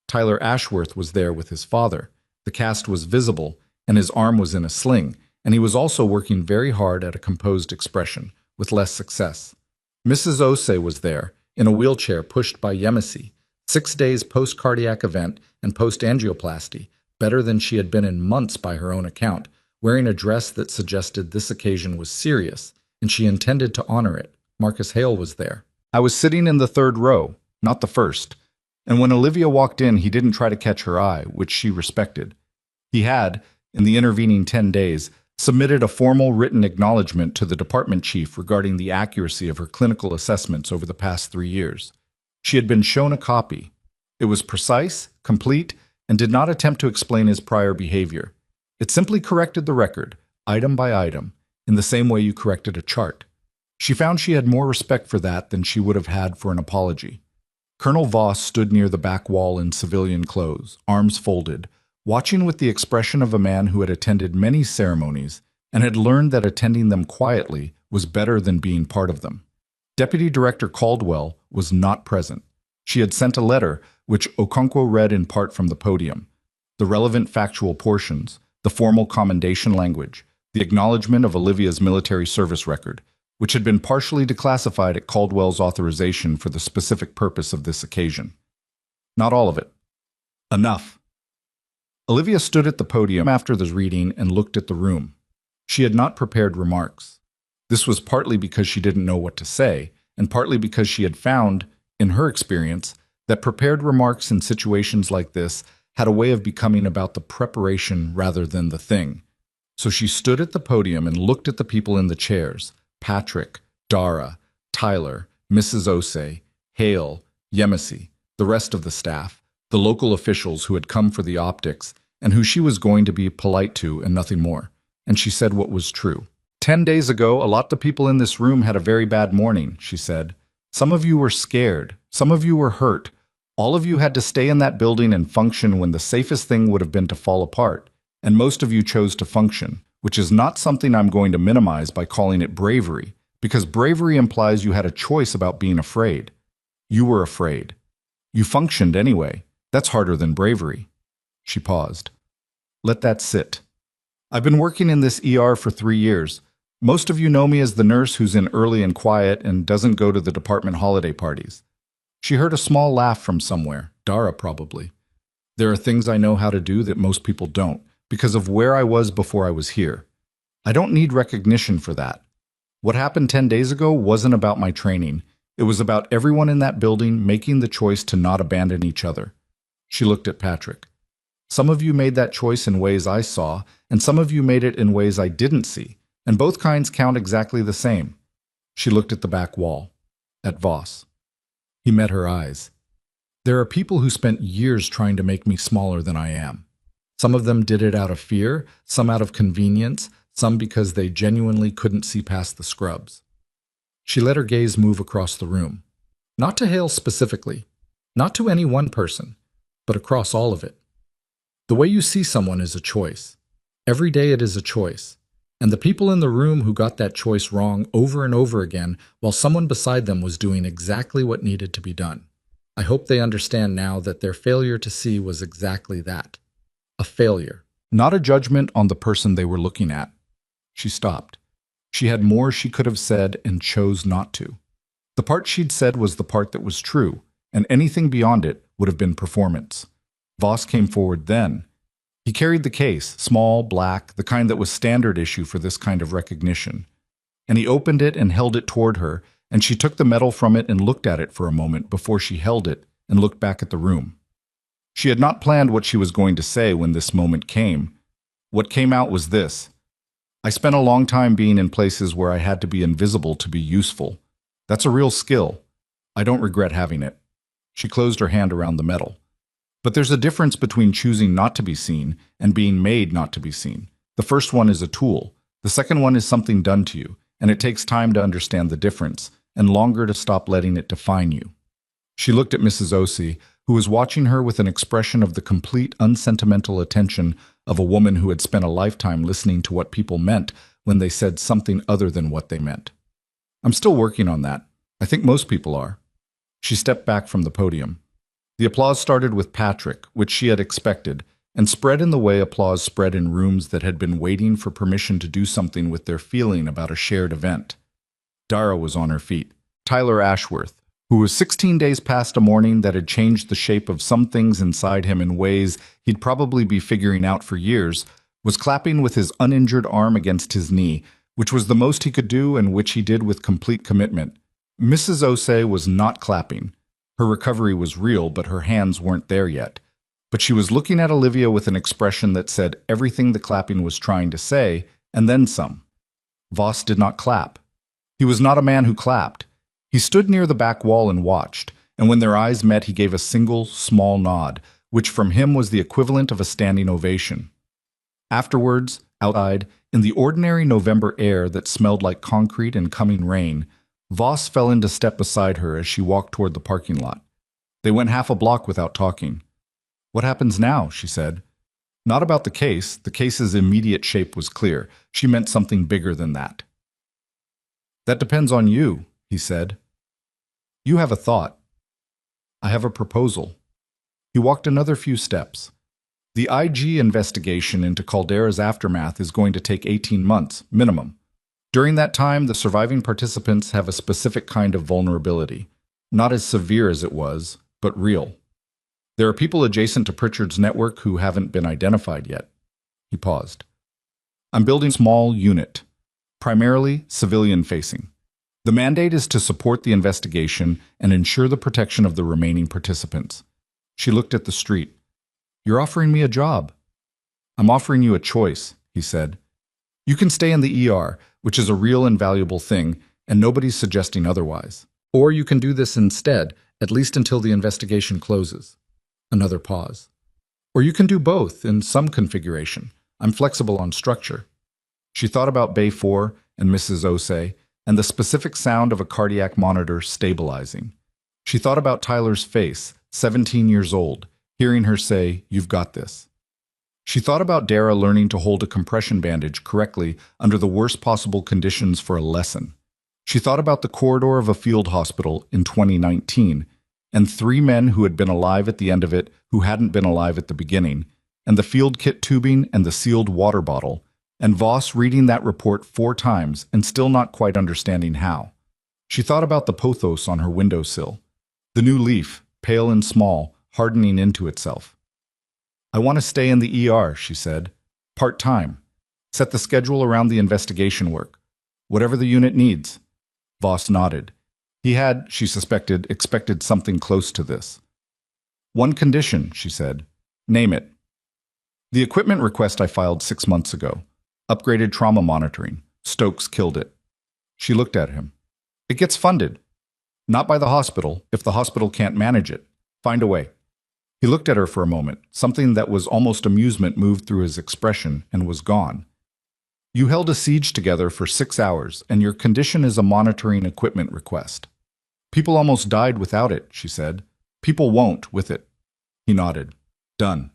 Tyler Ashworth was there with his father. The cast was visible, and his arm was in a sling, and he was also working very hard at a composed expression, with less success. Mrs. Osei was there, in a wheelchair pushed by Yemisi, 6 days post-cardiac event and post-angioplasty, better than she had been in months by her own account, wearing a dress that suggested this occasion was serious, and she intended to honor it. Marcus Hale was there. I was sitting in the third row, not the first, and when Olivia walked in, he didn't try to catch her eye, which she respected. He had, in the intervening 10 days, submitted a formal written acknowledgement to the department chief regarding the accuracy of her clinical assessments over the past 3 years. She had been shown a copy. It was precise, complete, and did not attempt to explain his prior behavior. It simply corrected the record, item by item, in the same way you corrected a chart. She found she had more respect for that than she would have had for an apology. Colonel Voss stood near the back wall in civilian clothes, arms folded, watching with the expression of a man who had attended many ceremonies and had learned that attending them quietly was better than being part of them. Deputy Director Caldwell was not present. She had sent a letter, which Okonkwo read in part from the podium. The relevant factual portions, the formal commendation language, the acknowledgement of Olivia's military service record, which had been partially declassified at Caldwell's authorization for the specific purpose of this occasion. Not all of it. Enough. Olivia stood at the podium after the reading and looked at the room. She had not prepared remarks. This was partly because she didn't know what to say, and partly because she had found, in her experience, that prepared remarks in situations like this had a way of becoming about the preparation rather than the thing. So she stood at the podium and looked at the people in the chairs, Patrick, Dara, Tyler, Mrs. Osei, Hale, Yemisi, the rest of the staff, the local officials who had come for the optics, and who she was going to be polite to and nothing more. And she said what was true. 10 days ago, a lot of people in this room had a very bad morning, she said. Some of you were scared. Some of you were hurt. All of you had to stay in that building and function when the safest thing would have been to fall apart. and most of you chose to function, which is not something I'm going to minimize by calling it bravery, because bravery implies you had a choice about being afraid. You were afraid. You functioned anyway. That's harder than bravery. She paused. Let that sit. I've been working in this ER for 3 years. Most of you know me as the nurse who's in early and quiet and doesn't go to the department holiday parties. She heard a small laugh from somewhere, Dara probably. There are things I know how to do that most people don't, because of where I was before I was here. I don't need recognition for that. What happened 10 days ago wasn't about my training. It was about everyone in that building making the choice to not abandon each other. She looked at Patrick. Some of you made that choice in ways I saw, and some of you made it in ways I didn't see, and both kinds count exactly the same. She looked at the back wall, at Voss. He met her eyes. There are people who spent years trying to make me smaller than I am. Some of them did it out of fear, some out of convenience, some because they genuinely couldn't see past the scrubs. She let her gaze move across the room. Not to Hale specifically, not to any one person, but across all of it. The way you see someone is a choice. Every day it is a choice. And the people in the room who got that choice wrong over and over again while someone beside them was doing exactly what needed to be done. I hope they understand now that their failure to see was exactly that. A failure. Not a judgment on the person they were looking at. She stopped. She had more she could have said and chose not to. The part she'd said was the part that was true, and anything beyond it would have been performance. Voss came forward then. He carried the case, small, black, the kind that was standard issue for this kind of recognition. And he opened it and held it toward her, and she took the metal from it and looked at it for a moment before she held it and looked back at the room. She had not planned what she was going to say when this moment came. What came out was this. I spent a long time being in places where I had to be invisible to be useful. That's a real skill. I don't regret having it. She closed her hand around the metal. But there's a difference between choosing not to be seen and being made not to be seen. The first one is a tool. The second one is something done to you, and it takes time to understand the difference, and longer to stop letting it define you. She looked at Mrs. Osei, who was watching her with an expression of the complete unsentimental attention of a woman who had spent a lifetime listening to what people meant when they said something other than what they meant. I'm still working on that. I think most people are. She stepped back from the podium. The applause started with Patrick, which she had expected, and spread in the way applause spread in rooms that had been waiting for permission to do something with their feeling about a shared event. Dara was on her feet. Tyler Ashworth, who was 16 days past a morning that had changed the shape of some things inside him in ways he'd probably be figuring out for years, was clapping with his uninjured arm against his knee, which was the most he could do and which he did with complete commitment. Mrs. Osei was not clapping. Her recovery was real, but her hands weren't there yet. But she was looking at Olivia with an expression that said everything the clapping was trying to say, and then some. Voss did not clap. He was not a man who clapped. He stood near the back wall and watched, and when their eyes met he gave a single, small nod, which from him was the equivalent of a standing ovation. Afterwards, outside, in the ordinary November air that smelled like concrete and coming rain, Voss fell into step beside her as she walked toward the parking lot. They went half a block without talking. What happens now? She said. Not about the case. The case's immediate shape was clear. She meant something bigger than that. That depends on you, he said. You have a thought. I have a proposal. He walked another few steps. The IG investigation into Caldera's aftermath is going to take 18 months, minimum. During that time, the surviving participants have a specific kind of vulnerability, not as severe as it was, but real. There are people adjacent to Pritchard's network who haven't been identified yet. He paused. I'm building a small unit, primarily civilian-facing. The mandate is to support the investigation and ensure the protection of the remaining participants. She looked at the street. You're offering me a job. I'm offering you a choice, he said. You can stay in the ER, which is a real and valuable thing, and nobody's suggesting otherwise. Or you can do this instead, at least until the investigation closes. Another pause. Or you can do both in some configuration. I'm flexible on structure. She thought about Bay 4 and Mrs. Osei and the specific sound of a cardiac monitor stabilizing. She thought about Tyler's face, 17 years old, hearing her say, "You've got this." She thought about Dara learning to hold a compression bandage correctly under the worst possible conditions for a lesson. She thought about the corridor of a field hospital in 2019, and 3 men who had been alive at the end of it who hadn't been alive at the beginning, and the field kit tubing and the sealed water bottle, and Voss reading that report 4 times and still not quite understanding how. She thought about the pothos on her windowsill, the new leaf, pale and small, hardening into itself. "I want to stay in the ER," she said. "Part-time. Set the schedule around the investigation work. Whatever the unit needs." Voss nodded. He had, she suspected, expected something close to this. "One condition," she said. "Name it." "The equipment request I filed 6 months ago. Upgraded trauma monitoring. Stokes killed it." She looked at him. "It gets funded. Not by the hospital, if the hospital can't manage it. Find a way." He looked at her for a moment. Something that was almost amusement moved through his expression and was gone. "You held a siege together for 6 hours, and your condition is a monitoring equipment request." "People almost died without it," she said. "People won't with it." He nodded. "Done."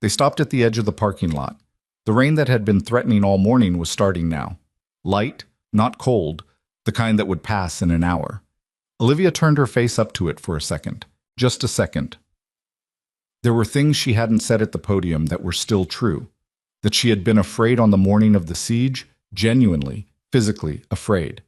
They stopped at the edge of the parking lot. The rain that had been threatening all morning was starting now. Light, not cold, the kind that would pass in an hour. Olivia turned her face up to it for a second. Just a second. There were things she hadn't said at the podium that were still true. That she had been afraid on the morning of the siege, genuinely, physically afraid.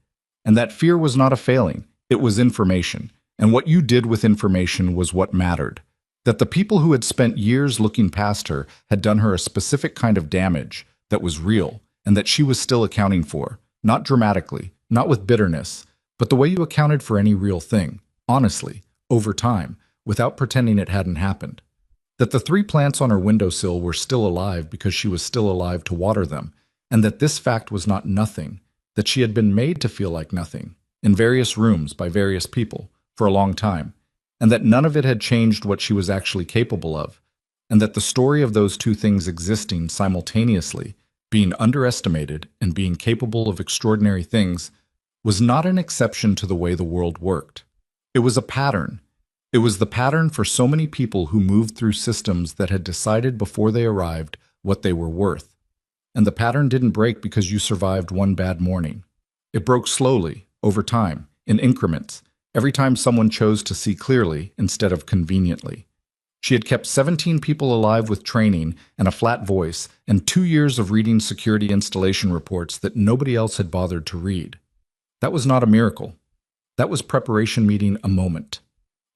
And that fear was not a failing, it was information. And what you did with information was what mattered. That the people who had spent years looking past her had done her a specific kind of damage that was real, and that she was still accounting for, not dramatically, not with bitterness, but the way you accounted for any real thing, honestly, over time, without pretending it hadn't happened. That the 3 plants on her windowsill were still alive because she was still alive to water them, and that this fact was not nothing, that she had been made to feel like nothing, in various rooms by various people, for a long time, and that none of it had changed what she was actually capable of, and that the story of those 2 things existing simultaneously, being underestimated and being capable of extraordinary things, was not an exception to the way the world worked. It was a pattern. It was the pattern for so many people who moved through systems that had decided before they arrived what they were worth. And the pattern didn't break because you survived one bad morning. It broke slowly, over time, in increments, every time someone chose to see clearly instead of conveniently. She had kept 17 people alive with training and a flat voice and 2 years of reading security installation reports that nobody else had bothered to read. That was not a miracle. That was preparation meeting a moment.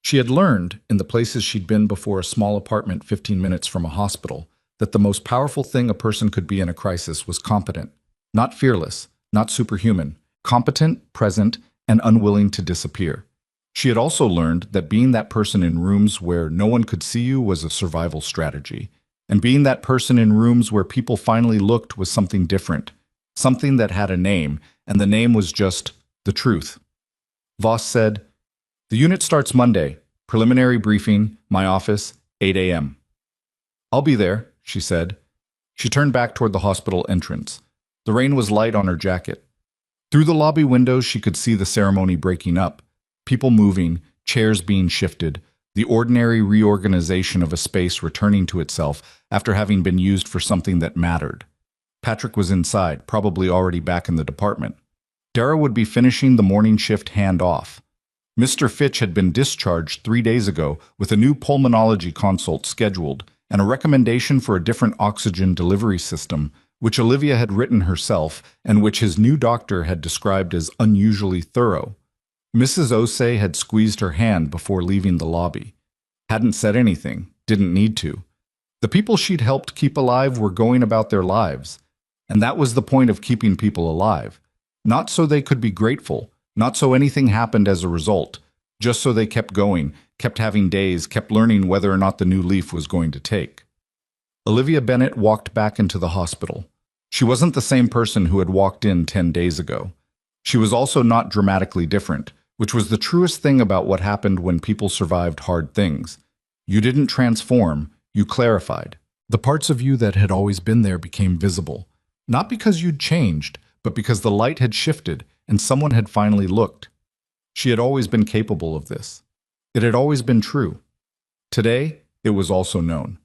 She had learned, in the places she'd been before a small apartment 15 minutes from a hospital, that the most powerful thing a person could be in a crisis was competent, not fearless, not superhuman, competent, present, and unwilling to disappear. She had also learned that being that person in rooms where no one could see you was a survival strategy, and being that person in rooms where people finally looked was something different, something that had a name, and the name was just the truth. Voss said, "The unit starts Monday. Preliminary briefing, my office, 8 a.m. "I'll be there," she said. She turned back toward the hospital entrance. The rain was light on her jacket. Through the lobby windows she could see the ceremony breaking up, people moving, chairs being shifted, the ordinary reorganization of a space returning to itself after having been used for something that mattered. Patrick was inside, probably already back in the department. Dara would be finishing the morning shift hand-off. Mr. Fitch had been discharged 3 days ago with a new pulmonology consult scheduled and a recommendation for a different oxygen delivery system, which Olivia had written herself and which his new doctor had described as unusually thorough. Mrs. Osei had squeezed her hand before leaving the lobby. Hadn't said anything, didn't need to. The people she'd helped keep alive were going about their lives, and that was the point of keeping people alive. Not so they could be grateful, not so anything happened as a result, just so they kept going, kept having days, kept learning whether or not the new leaf was going to take. Olivia Bennett walked back into the hospital. She wasn't the same person who had walked in 10 days ago. She was also not dramatically different, which was the truest thing about what happened when people survived hard things. You didn't transform, you clarified. The parts of you that had always been there became visible, not because you'd changed, but because the light had shifted and someone had finally looked. She had always been capable of this. It had always been true. Today, it was also known.